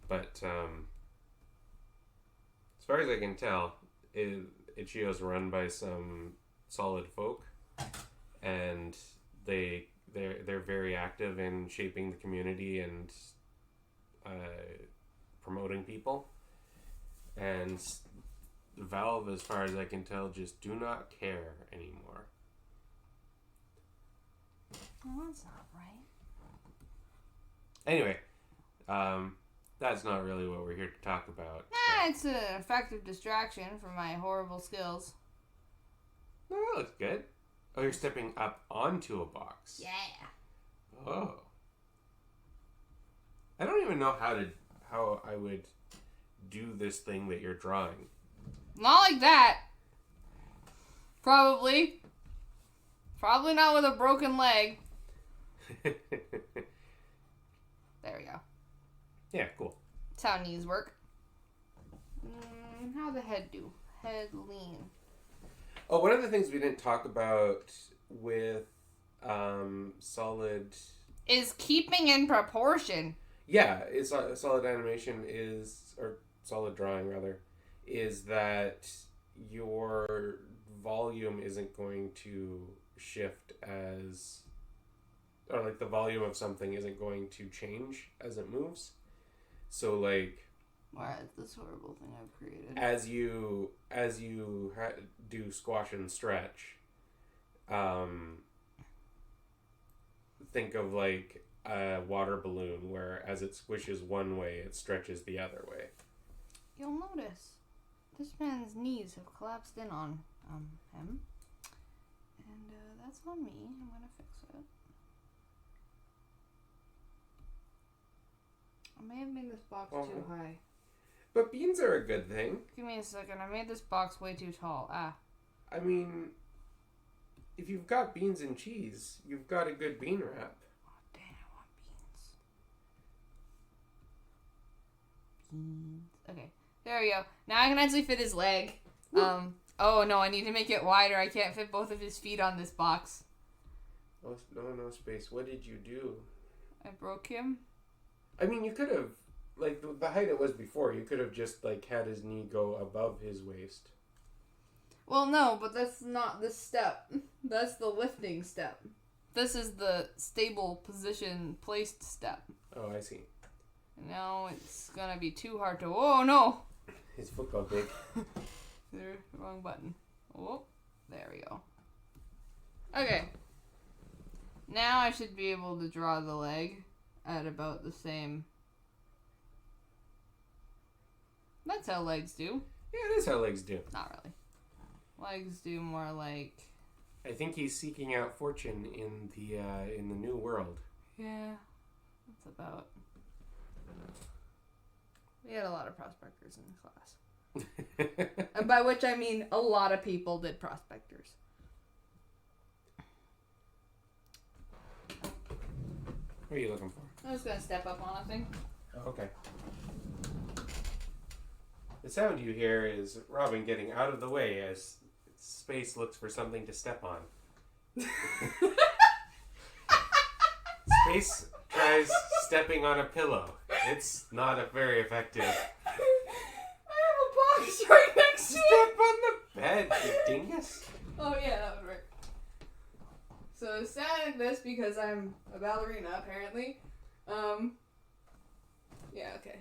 But as far as I can tell, itch.io is run by some solid folk, and they're very active in shaping the community and promoting people. And Valve, as far as I can tell, just do not care anymore. Well, that's not right. Anyway, that's not really what we're here to talk about. Nah, it's an effective distraction from my horrible skills. No, that looks good. Oh, you're stepping up onto a box. Yeah. Oh. I don't even know how I would do this thing that you're drawing. Not like that. Probably. Probably not with a broken leg. There we go. Yeah, cool. That's how knees work. How the head do? Head lean. Oh, one of the things we didn't talk about with solid... Is keeping in proportion. Yeah, it's solid animation is, or solid drawing rather, is that your volume isn't going to shift as, or like the volume of something isn't going to change as it moves. So like, What? This horrible thing I've created. as you do squash and stretch, think of like a water balloon where as it squishes one way, it stretches the other way. You'll notice this man's knees have collapsed in on him. And that's on me. I'm going to fix it. I may have made this box too high. But beans are a good thing. Give me a second. I made this box way too tall. I mean, if you've got beans and cheese, you've got a good bean wrap. Oh, dang, I want beans. Okay. There we go. Now I can actually fit his leg. Oh no, I need to make it wider. I can't fit both of his feet on this box. Oh, no space. What did you do? I broke him. I mean, you could have, like, the height it was before, you could have just, like, had his knee go above his waist. Well, no, but that's not the step. That's the lifting step. This is the stable position placed step. Oh, I see. Now it's gonna be too hard to... Oh, no! His foot got big. Wrong button. Oh, there we go. Okay. Now I should be able to draw the leg at about the same... That's how legs do. Yeah, it is how legs do. Not really. Legs do more like... I think he's seeking out fortune in the new world. Yeah, that's about... We had a lot of prospectors in class. And by which I mean a lot of people did prospectors. What are you looking for? I'm just going to step up on a thing. Oh, okay. The sound you hear is Robin getting out of the way as Space looks for something to step on. Space tries stepping on a pillow. It's not very effective. I have a box right next to it. Step on the bed, you dingus. Oh yeah, that would work. So it's sounding like this because I'm a ballerina apparently. Yeah, okay.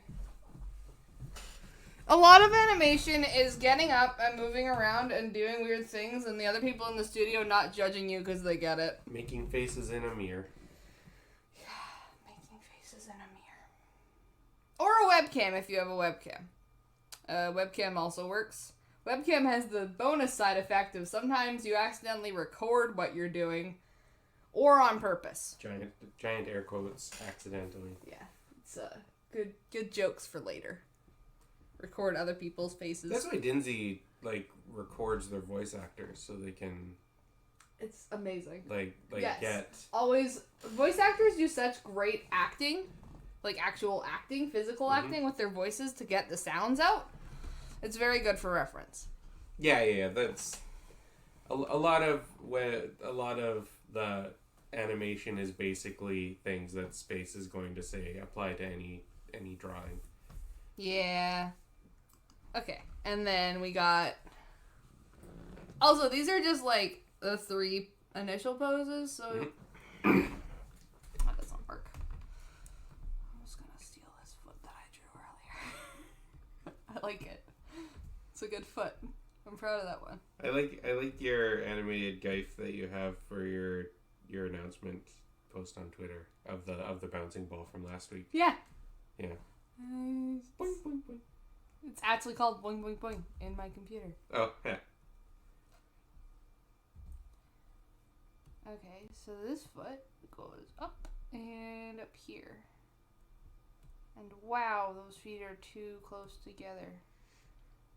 A lot of animation is getting up and moving around and doing weird things, and the other people in the studio not judging you because they get it. Making faces in a mirror. Yeah, making faces in a mirror. Or a webcam if you have a webcam. Webcam also works. Webcam has the bonus side effect of sometimes you accidentally record what you're doing, or on purpose. Giant air quotes, accidentally. Yeah, it's good jokes for later. Record other people's faces. That's why Dinsey records their voice actors so they can. It's amazing. Yes. Always voice actors do such great acting like actual acting, physical acting with their voices to get the sounds out. It's very good for reference. Yeah. That's a lot of the animation is basically things that Space is going to say apply to any drawing. Yeah. Okay, and then we got. Also, these are just like the 3 initial poses, so that doesn't work. I'm just gonna steal this foot that I drew earlier. I like it. It's a good foot. I'm proud of that one. I like your animated gif that you have for your announcement post on Twitter of the bouncing ball from last week. Yeah. Yeah. Boing, boing, boing. It's actually called Boing Boing Boing in my computer. Oh, yeah. Okay, so this foot goes up and up here. And wow, those feet are too close together.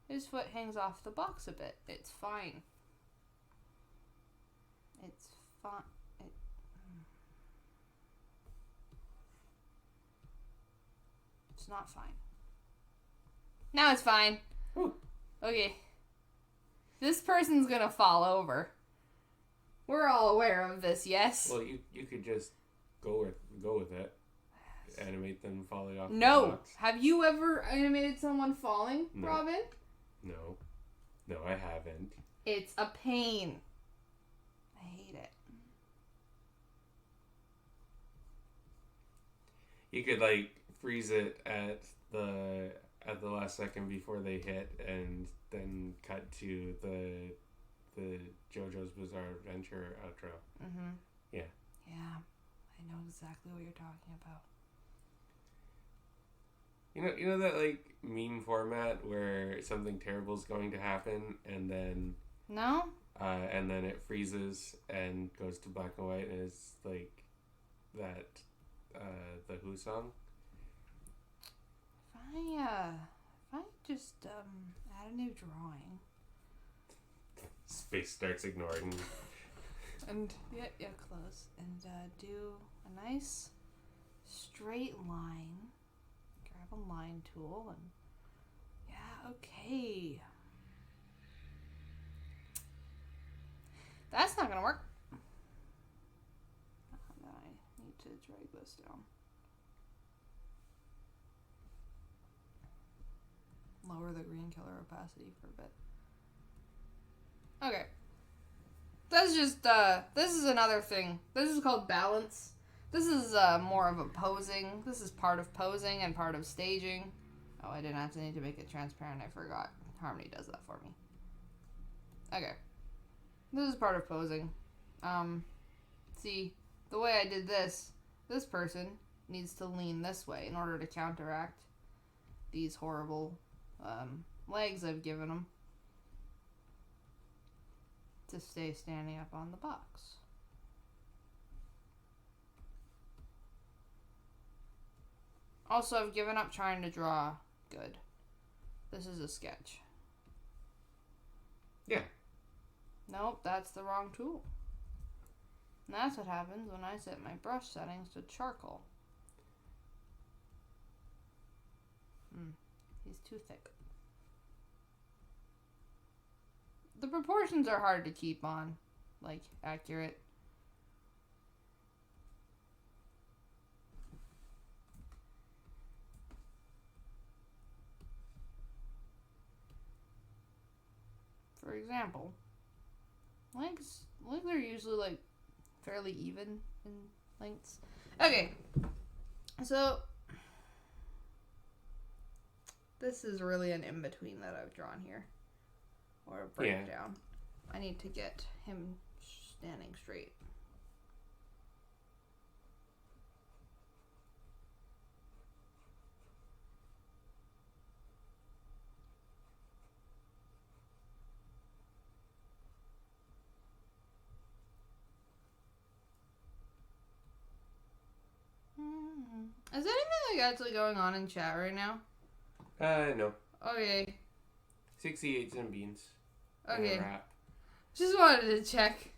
His foot hangs off the box a bit. It's fine. It's fine. It's not fine. Now it's fine. Ooh. Okay. This person's gonna fall over. We're all aware of this, yes? Well, you could just go with it. Animate them falling off the No. box. Have you ever animated someone falling, No. Robin? No, I haven't. It's a pain. I hate it. You could like freeze it at the last second before they hit, and then cut to the JoJo's Bizarre Adventure outro. Mm-hmm. Yeah. Yeah. I know exactly what you're talking about. You know that like meme format where something terrible is going to happen, and then No? it freezes and goes to black and white, and it's like that the Who song. If I just add a new drawing Space starts ignoring. and yeah, close, and do a nice straight line. Grab a line tool and yeah, okay. That's not gonna work. I need to drag this down. Lower the green color opacity for a bit. Okay. That's just, this is another thing. This is called balance. This is more of a posing. This is part of posing and part of staging. Oh, I didn't actually need to make it transparent. I forgot. Harmony does that for me. Okay. This is part of posing. See, the way I did this person needs to lean this way in order to counteract these horrible legs I've given him to stay standing up on the box. Also, I've given up trying to draw good. This is a sketch. Yeah. Nope, that's the wrong tool. And that's what happens when I set my brush settings to charcoal. He's too thick. The proportions are hard to keep on, like, accurate. For example, legs are usually, like, fairly even in lengths. Okay, so this is really an in-between that I've drawn here. Or a breakdown. I need to get him standing straight. Is anything like actually going on in chat right now? No. Okay. 68 and beans. Okay. And a wrap. Just wanted to check.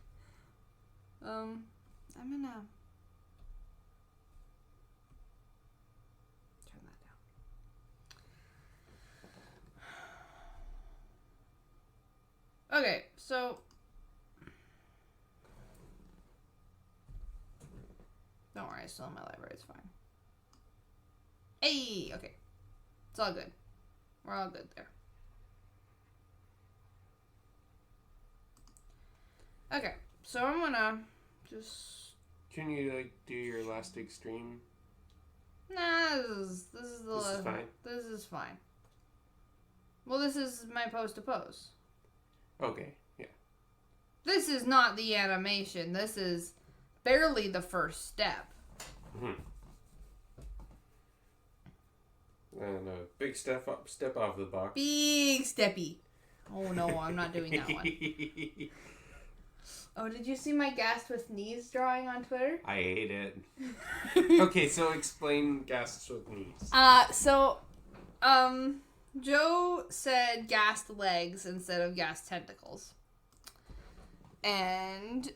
I'm gonna Okay, so... Don't worry, it's still in my library. It's fine. Hey! Okay. It's all good. We're all good there. Okay, so I'm gonna just... Can you, like, do your last extreme? Nah, this is fine? This is fine. Well, this is my pose to pose. Okay, yeah. This is not the animation. This is barely the first step. Mm-hmm. And a big step off the box. Big steppy. Oh no, I'm not doing that one. Oh, did you see my gassed with knees drawing on Twitter? I hate it. Okay, so explain gassed with knees. Joe said gassed legs instead of gassed tentacles. And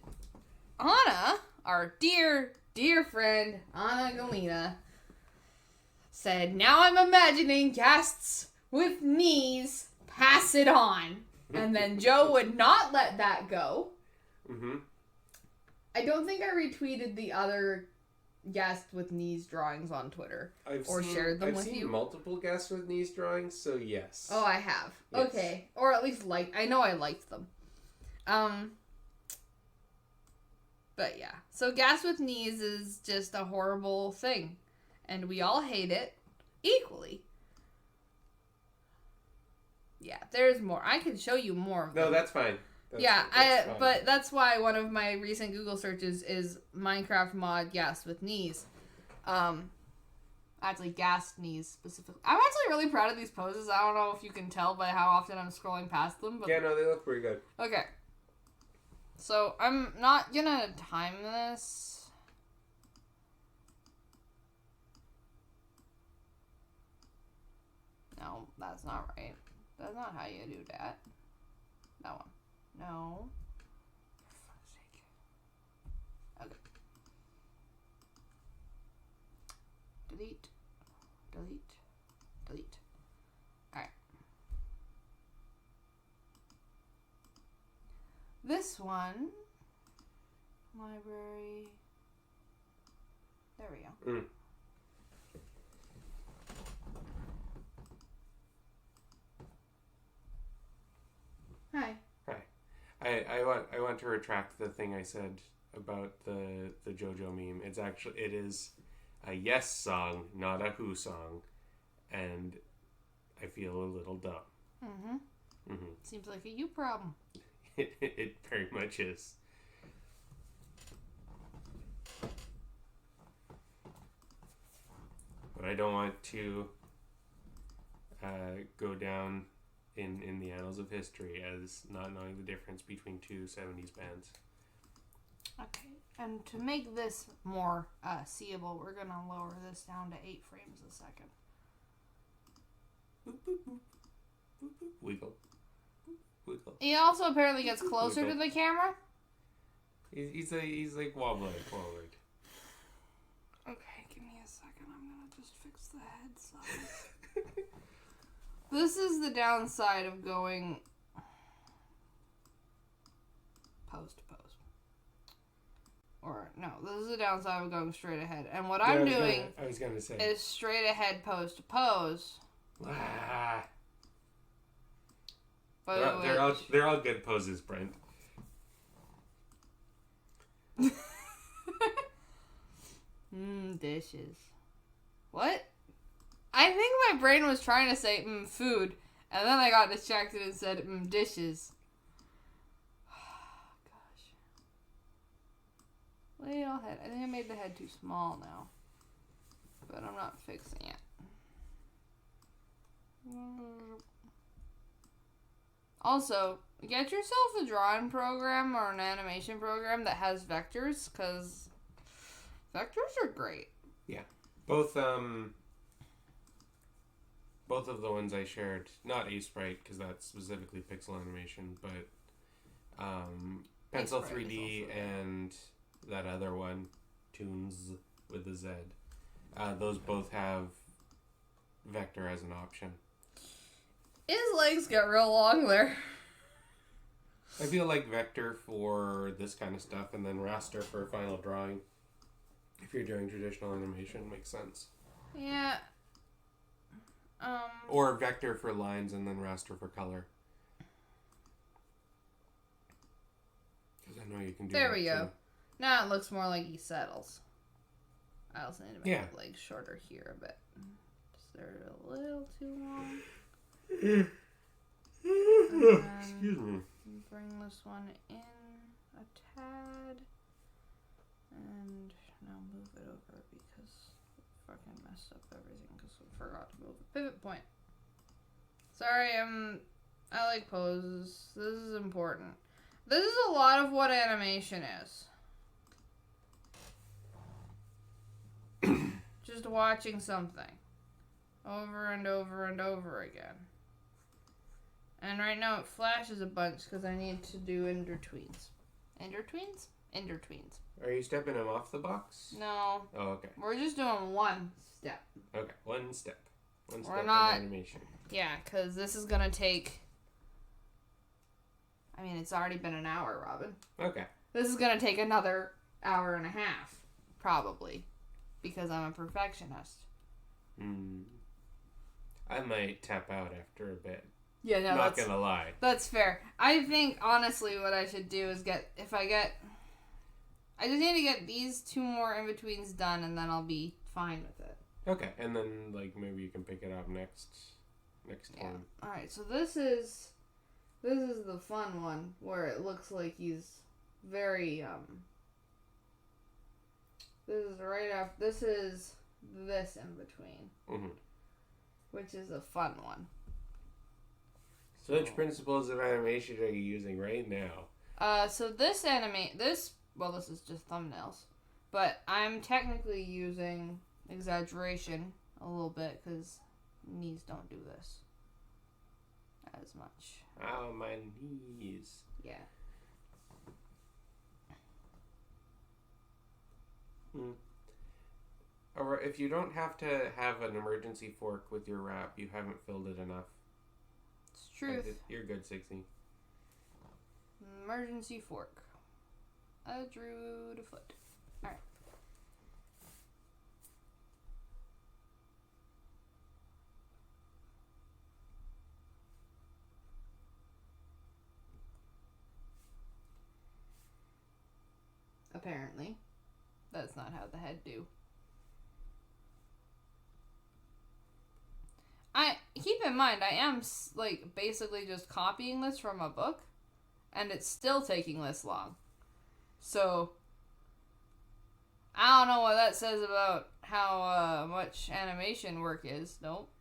Anna, our dear, dear friend, Anna Galena, said, now I'm imagining gasts with knees, pass it on. And then Joe would not let that go. Mm-hmm. I don't think I retweeted the other gassed with knees drawings on Twitter. Shared them with you. I've seen multiple gassed with knees drawings, so yes. Oh, I have. Yes. Okay. Or at least I know I liked them. But yeah. So gassed with knees is just a horrible thing. And we all hate it equally. Yeah, there's more. I can show you more of them. No, that's fine. That's fine. But that's why one of my recent Google searches is Minecraft mod gassed with knees. Actually, gassed knees specifically. I'm actually really proud of these poses. I don't know if you can tell by how often I'm scrolling past them, but yeah, no, they look pretty good. okay. So I'm not gonna time this. No, that's not right. That's not how you do that. That one. No. For fuck's sake. Okay. Delete. Delete. Delete. Alright. This one. Library. There we go. Mm. Hi. I want to retract the thing I said about the JoJo meme. It is a yes song, not a who song, and I feel a little dumb. Mm-hmm. Seems like a you problem. It very much is. But I don't want to go down in the annals of history as not knowing the difference between two 70s bands. Okay, and to make this more seeable, we're going to lower this down to 8 frames a second. Boop, boop, boop. Boop, boop. Wiggle. Boop, wiggle. He also apparently gets closer to the camera. He's like wobbling forward. Okay, give me a second. I'm going to just fix the head size. This is the downside of going pose to pose. Or, no, this is the downside of going straight ahead. And what I'm doing I was gonna say is straight ahead pose to pose. They're all good poses, Brent. Dishes. What? I think my brain was trying to say food, and then I got distracted and said dishes. Gosh. Little head. I think I made the head too small now. But I'm not fixing it. Also, get yourself a drawing program or an animation program that has vectors, because vectors are great. Yeah. Both of the ones I shared, not Sprite because that's specifically pixel animation, but Pencil 3D and that other one, Toons with a Z. Those both have vector as an option. His legs get real long there. I feel like vector for this kind of stuff and then raster for final drawing. If you're doing traditional animation, makes sense. Yeah. Or vector for lines and then raster for color. Because I know you can do there that we go. too. Now it looks more like he settles. I also need to make Yeah. the legs shorter here a bit. They're a little too long. Excuse me. Bring this one in a tad. And now move it over because we fucking messed up everything because we forgot to move the pivot point. Sorry, I like poses. This is important. This is a lot of what animation is. Just watching something over and over and over again. And right now it flashes a bunch because I need to do intertweens. Intertweens? Intertweens. Are you stepping him off the box? No. Oh, okay. We're just doing one step. Okay, one step. One step We're not... of animation. Yeah, because this is going to take... I mean, it's already been an hour, Robin. Okay. This is going to take another hour and a half, probably, because I'm a perfectionist. I might tap out after a bit. Yeah, no, Not gonna lie. That's fair. I think, honestly, what I should do is I just need to get these 2 more in-betweens done, and then I'll be fine with it. Okay, and then, like, maybe you can pick it up next time. Alright, so this is the fun one, where it looks like he's very, this is right after, this is this in-between. Mm-hmm. Which is a fun one. So which principles of animation are you using right now? So this this is just thumbnails. But I'm technically using exaggeration a little bit because knees don't do this as much. Oh, my knees. Yeah. Or if you don't have to have an emergency fork with your wrap, you haven't filled it enough. It's truth. You're good, 60. Emergency fork. I drew the foot. Alright. Apparently. That's not how the head do. Keep in mind, I am, like, basically just copying this from a book, and it's still taking this long. So, I don't know what that says about how much animation work is. Nope.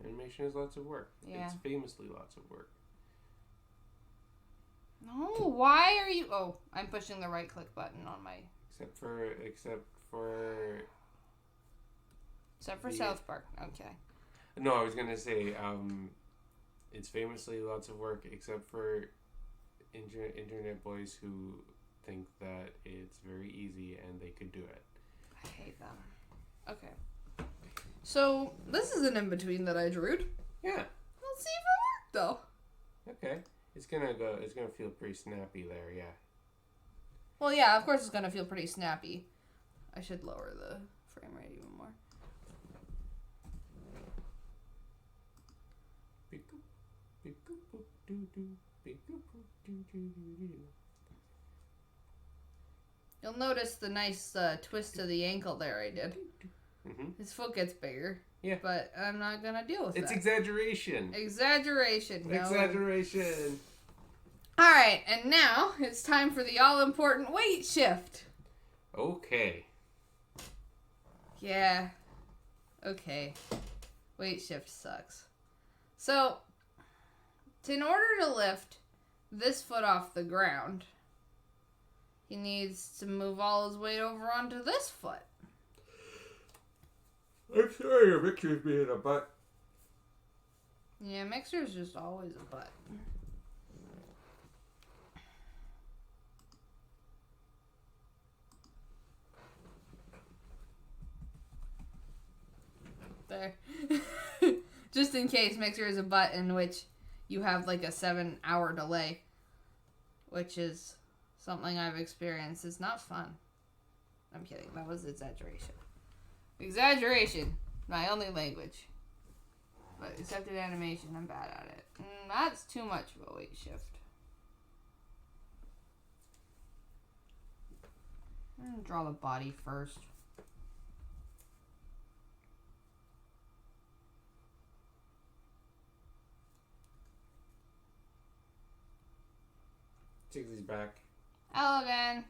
Animation is lots of work. Yeah. It's famously lots of work. No, why are you... Oh, I'm pushing the right-click button on my... Except for South Park. Okay. No, I was going to say, it's famously lots of work, except for internet boys who think that it's very easy and they could do it. I hate them. Okay. So, this is an in-between that I drew. Yeah. Let's see if it worked, though. Okay. It's gonna feel pretty snappy there, yeah. Well, yeah, of course it's gonna feel pretty snappy. I should lower the frame rate even more. You'll notice the nice twist to the ankle there I did. Mm-hmm. His foot gets bigger. Yeah. But I'm not gonna deal with It's that. exaggeration. Exaggeration. No. Exaggeration. Alright, and now it's time for the all-important weight shift. Okay. Yeah. Okay. Weight shift sucks. So, in order to lift this foot off the ground, he needs to move all his weight over onto this foot. I'm sorry your picture's being a butt. Yeah, Mixer's just always a butt. There. Just in case Mixer is a butt in which you have like a 7-hour delay, which is something I've experienced. It's not fun. I'm kidding. That was exaggeration. Exaggeration, my only language. But except in animation, I'm bad at it. That's too much of a weight shift. I'm gonna draw the body first. Jiggly's back. Hello again.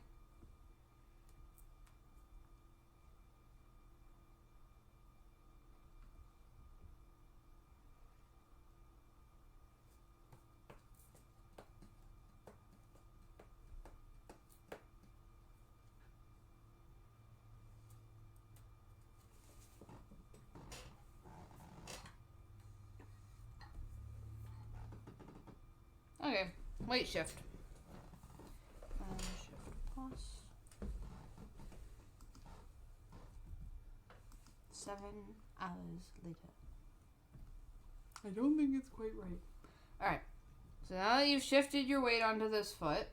Okay, weight shift. Shift plus 7 hours later. I don't think it's quite right. Alright, so now that you've shifted your weight onto this foot,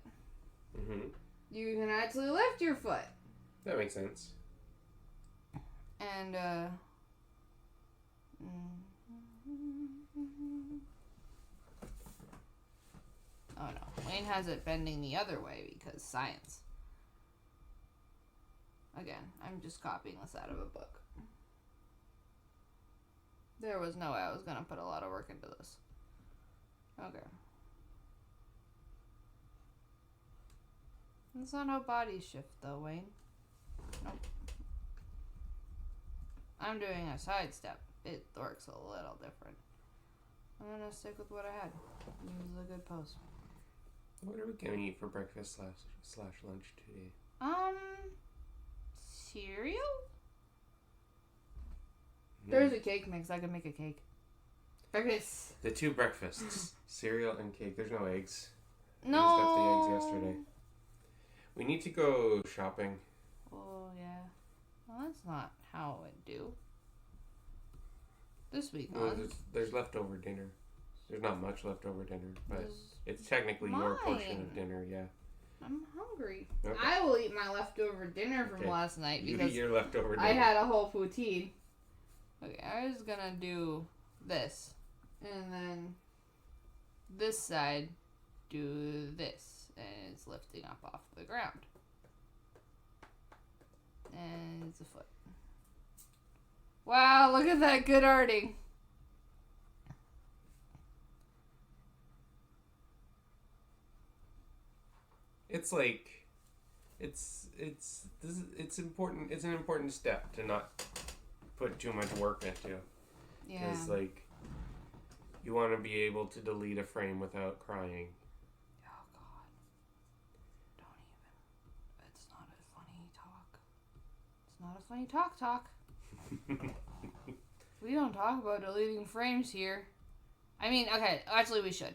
you can actually lift your foot. That makes sense. And, oh no, Wayne has it bending the other way because science. Again, I'm just copying this out of a book. There was no way I was going to put a lot of work into this. Okay. That's not how bodies shift though, Wayne. Nope. I'm doing a side step. It works a little different. I'm going to stick with what I had. It was a good pose. What are we gonna eat for breakfast slash lunch today? Cereal? There's a cake mix. I can make a cake. Breakfast. The two breakfasts, cereal and cake. There's no eggs. No. We just got the eggs yesterday. We need to go shopping. Oh, yeah. Well, that's not how it would do. This week, well, there's leftover dinner. There's not much leftover dinner, but it's technically mine. Your portion of dinner, yeah. I'm hungry. Okay. I will eat my leftover dinner from last night you because eat your leftover dinner. I had a whole poutine. Okay, I was gonna do this. And then this side, do this. And it's lifting up off the ground. And it's a foot. Wow, look at that good arting. It's like, it's important. It's an important step to not put too much work into. Yeah. Because like, you want to be able to delete a frame without crying. Oh God! Don't even. It's not a funny talk. It's not a funny talk. We don't talk about deleting frames here. I mean, okay, actually we should.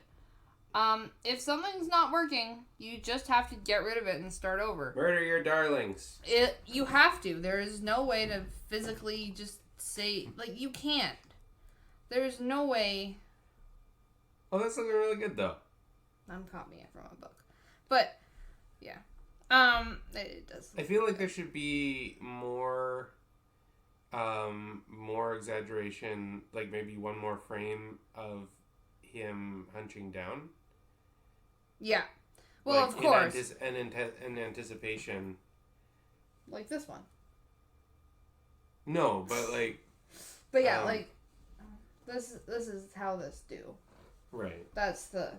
If something's not working, you just have to get rid of it and start over. Murder your darlings. You have to. There is no way to physically just say, like, you can't. There's no way. Oh, that's looking really good, though. I'm copying it from a book. But, yeah. It does. I feel like there should be more exaggeration, like maybe one more frame of him hunching down. Yeah. Well, like of course. In anticipation. Like this one. No, but like. But yeah, like this is how this do. Right. That's the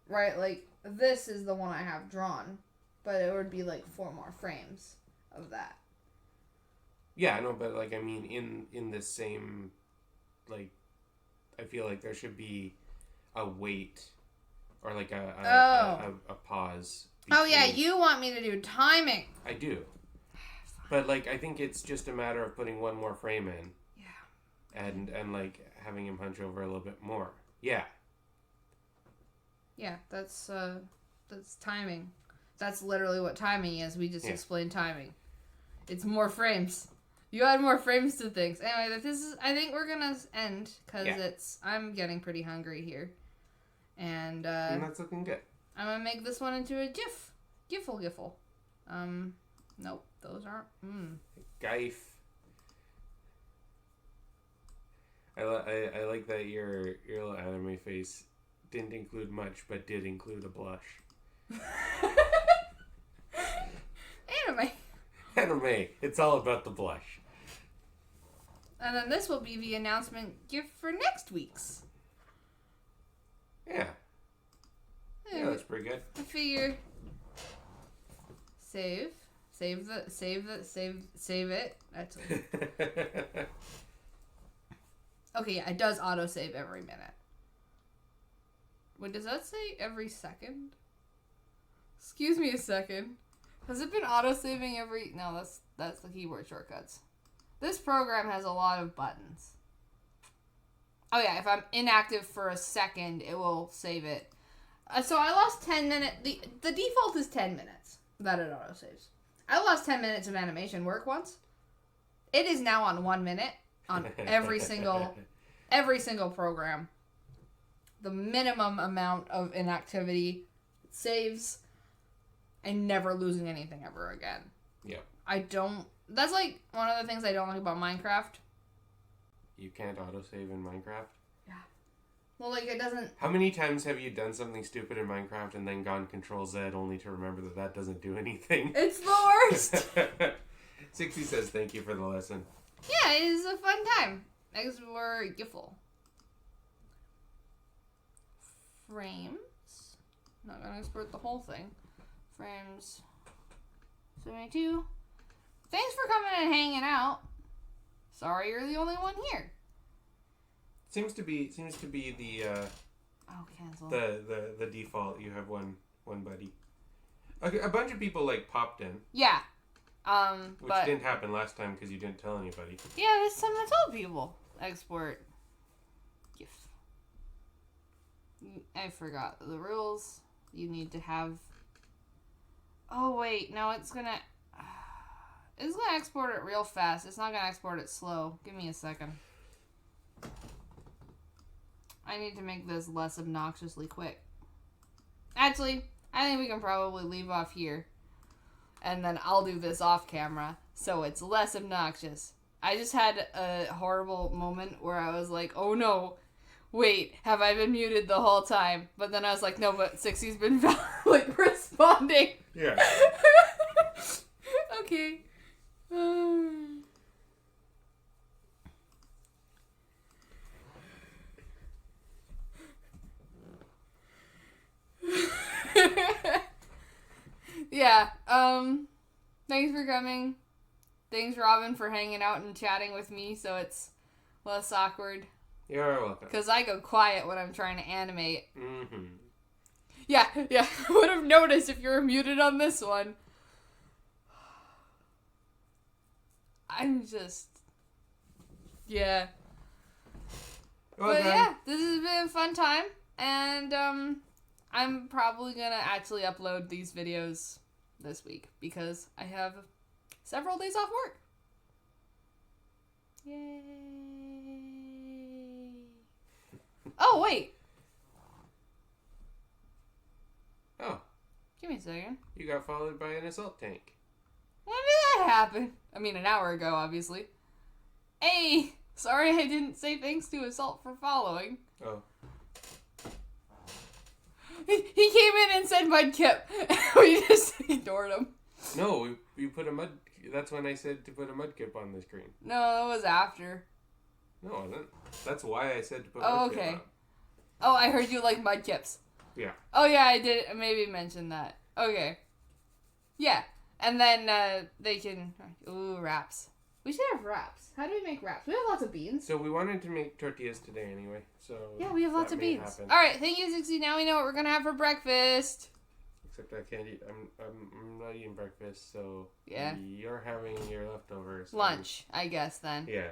right. Like this is the one I have drawn, but it would be like 4 more frames of that. Yeah, I know, but like I mean, in the same, like, I feel like there should be a wait, or like a pause. Oh yeah, you want me to do timing? I do. But like I think it's just a matter of putting one more frame in. Yeah. And like having him hunch over a little bit more. Yeah. Yeah, that's timing. That's literally what timing is. We just explained timing. It's more frames. You add more frames to things. Anyway, I think we're gonna end because I'm getting pretty hungry here. And that's looking good. I'm gonna make this one into a GIF. Giffle. Nope, those aren't. Gif. I like that your little anime face didn't include much, but did include a blush. Anime. It's all about the blush. And then this will be the announcement GIF for next week's. Yeah, that's pretty good. I figure. Save it. That's okay. Yeah, it does autosave every minute. Wait, does that say every second? Excuse me a second. Has it been autosaving every? No, that's the keyboard shortcuts. This program has a lot of buttons. Oh yeah, if I'm inactive for a second, it will save it. So I lost 10 minutes. The default is 10 minutes that it autosaves. I lost 10 minutes of animation work once. It is now on 1 minute on every single program. The minimum amount of inactivity saves and never losing anything ever again. Yep. That's like one of the things I don't like about Minecraft. You can't autosave in Minecraft? Yeah. Well, like, it doesn't... How many times have you done something stupid in Minecraft and then gone Control-Z only to remember that doesn't do anything? It's the worst! 60 says thank you for the lesson. Yeah, it is a fun time. Explore Giffle. Frames. Not gonna export the whole thing. Frames 72. Thanks for coming and hanging out. Sorry you're the only one here. Seems to be the cancel. the default. You have one buddy. A bunch of people like popped in. Yeah. Which didn't happen last time because you didn't tell anybody. Yeah, this time I told people. Export GIF. I forgot the rules. You need to have... Oh, wait. No, it's gonna export it real fast. It's not gonna export it slow. Give me a second. I need to make this less obnoxiously quick. Actually, I think we can probably leave off here. And then I'll do this off camera, so it's less obnoxious. I just had a horrible moment where I was like, oh no, wait, have I been muted the whole time? But then I was like, no, but 60's been like responding. Yeah. Okay. Yeah, thanks for coming. Thanks, Robin, for hanging out and chatting with me so it's less awkward. You're welcome. Because I go quiet when I'm trying to animate. Mm-hmm. Yeah, would have noticed if you were muted on this one. I'm just... Yeah. But yeah, this has been a fun time. And, I'm probably gonna actually upload these videos this week because I have several days off work. Yay. Oh, wait. Oh. Give me a second. You got followed by an assault tank. When did that happen? I mean, an hour ago, obviously. Hey! Sorry I didn't say thanks to Assault for following. Oh. He came in and said Mudkip. We just ignored him. No, we put a mud... That's when I said to put a mudkip on the screen. No, that was after. No, it wasn't. That's why I said to put Oh, mudkip okay. on. Oh, I heard you like Mudkips. Yeah. Oh, yeah, I did maybe mention that. Okay. Yeah. And then they can... Ooh, wraps. We should have wraps. How do we make wraps? We have lots of beans. So we wanted to make tortillas today anyway, so... Yeah, we have lots of beans. Happen. Alright, thank you, 60. Now we know what we're gonna have for breakfast. Except I can't eat... I'm not eating breakfast, so... Yeah. You're having your leftovers. Lunch, I guess, then. Yeah.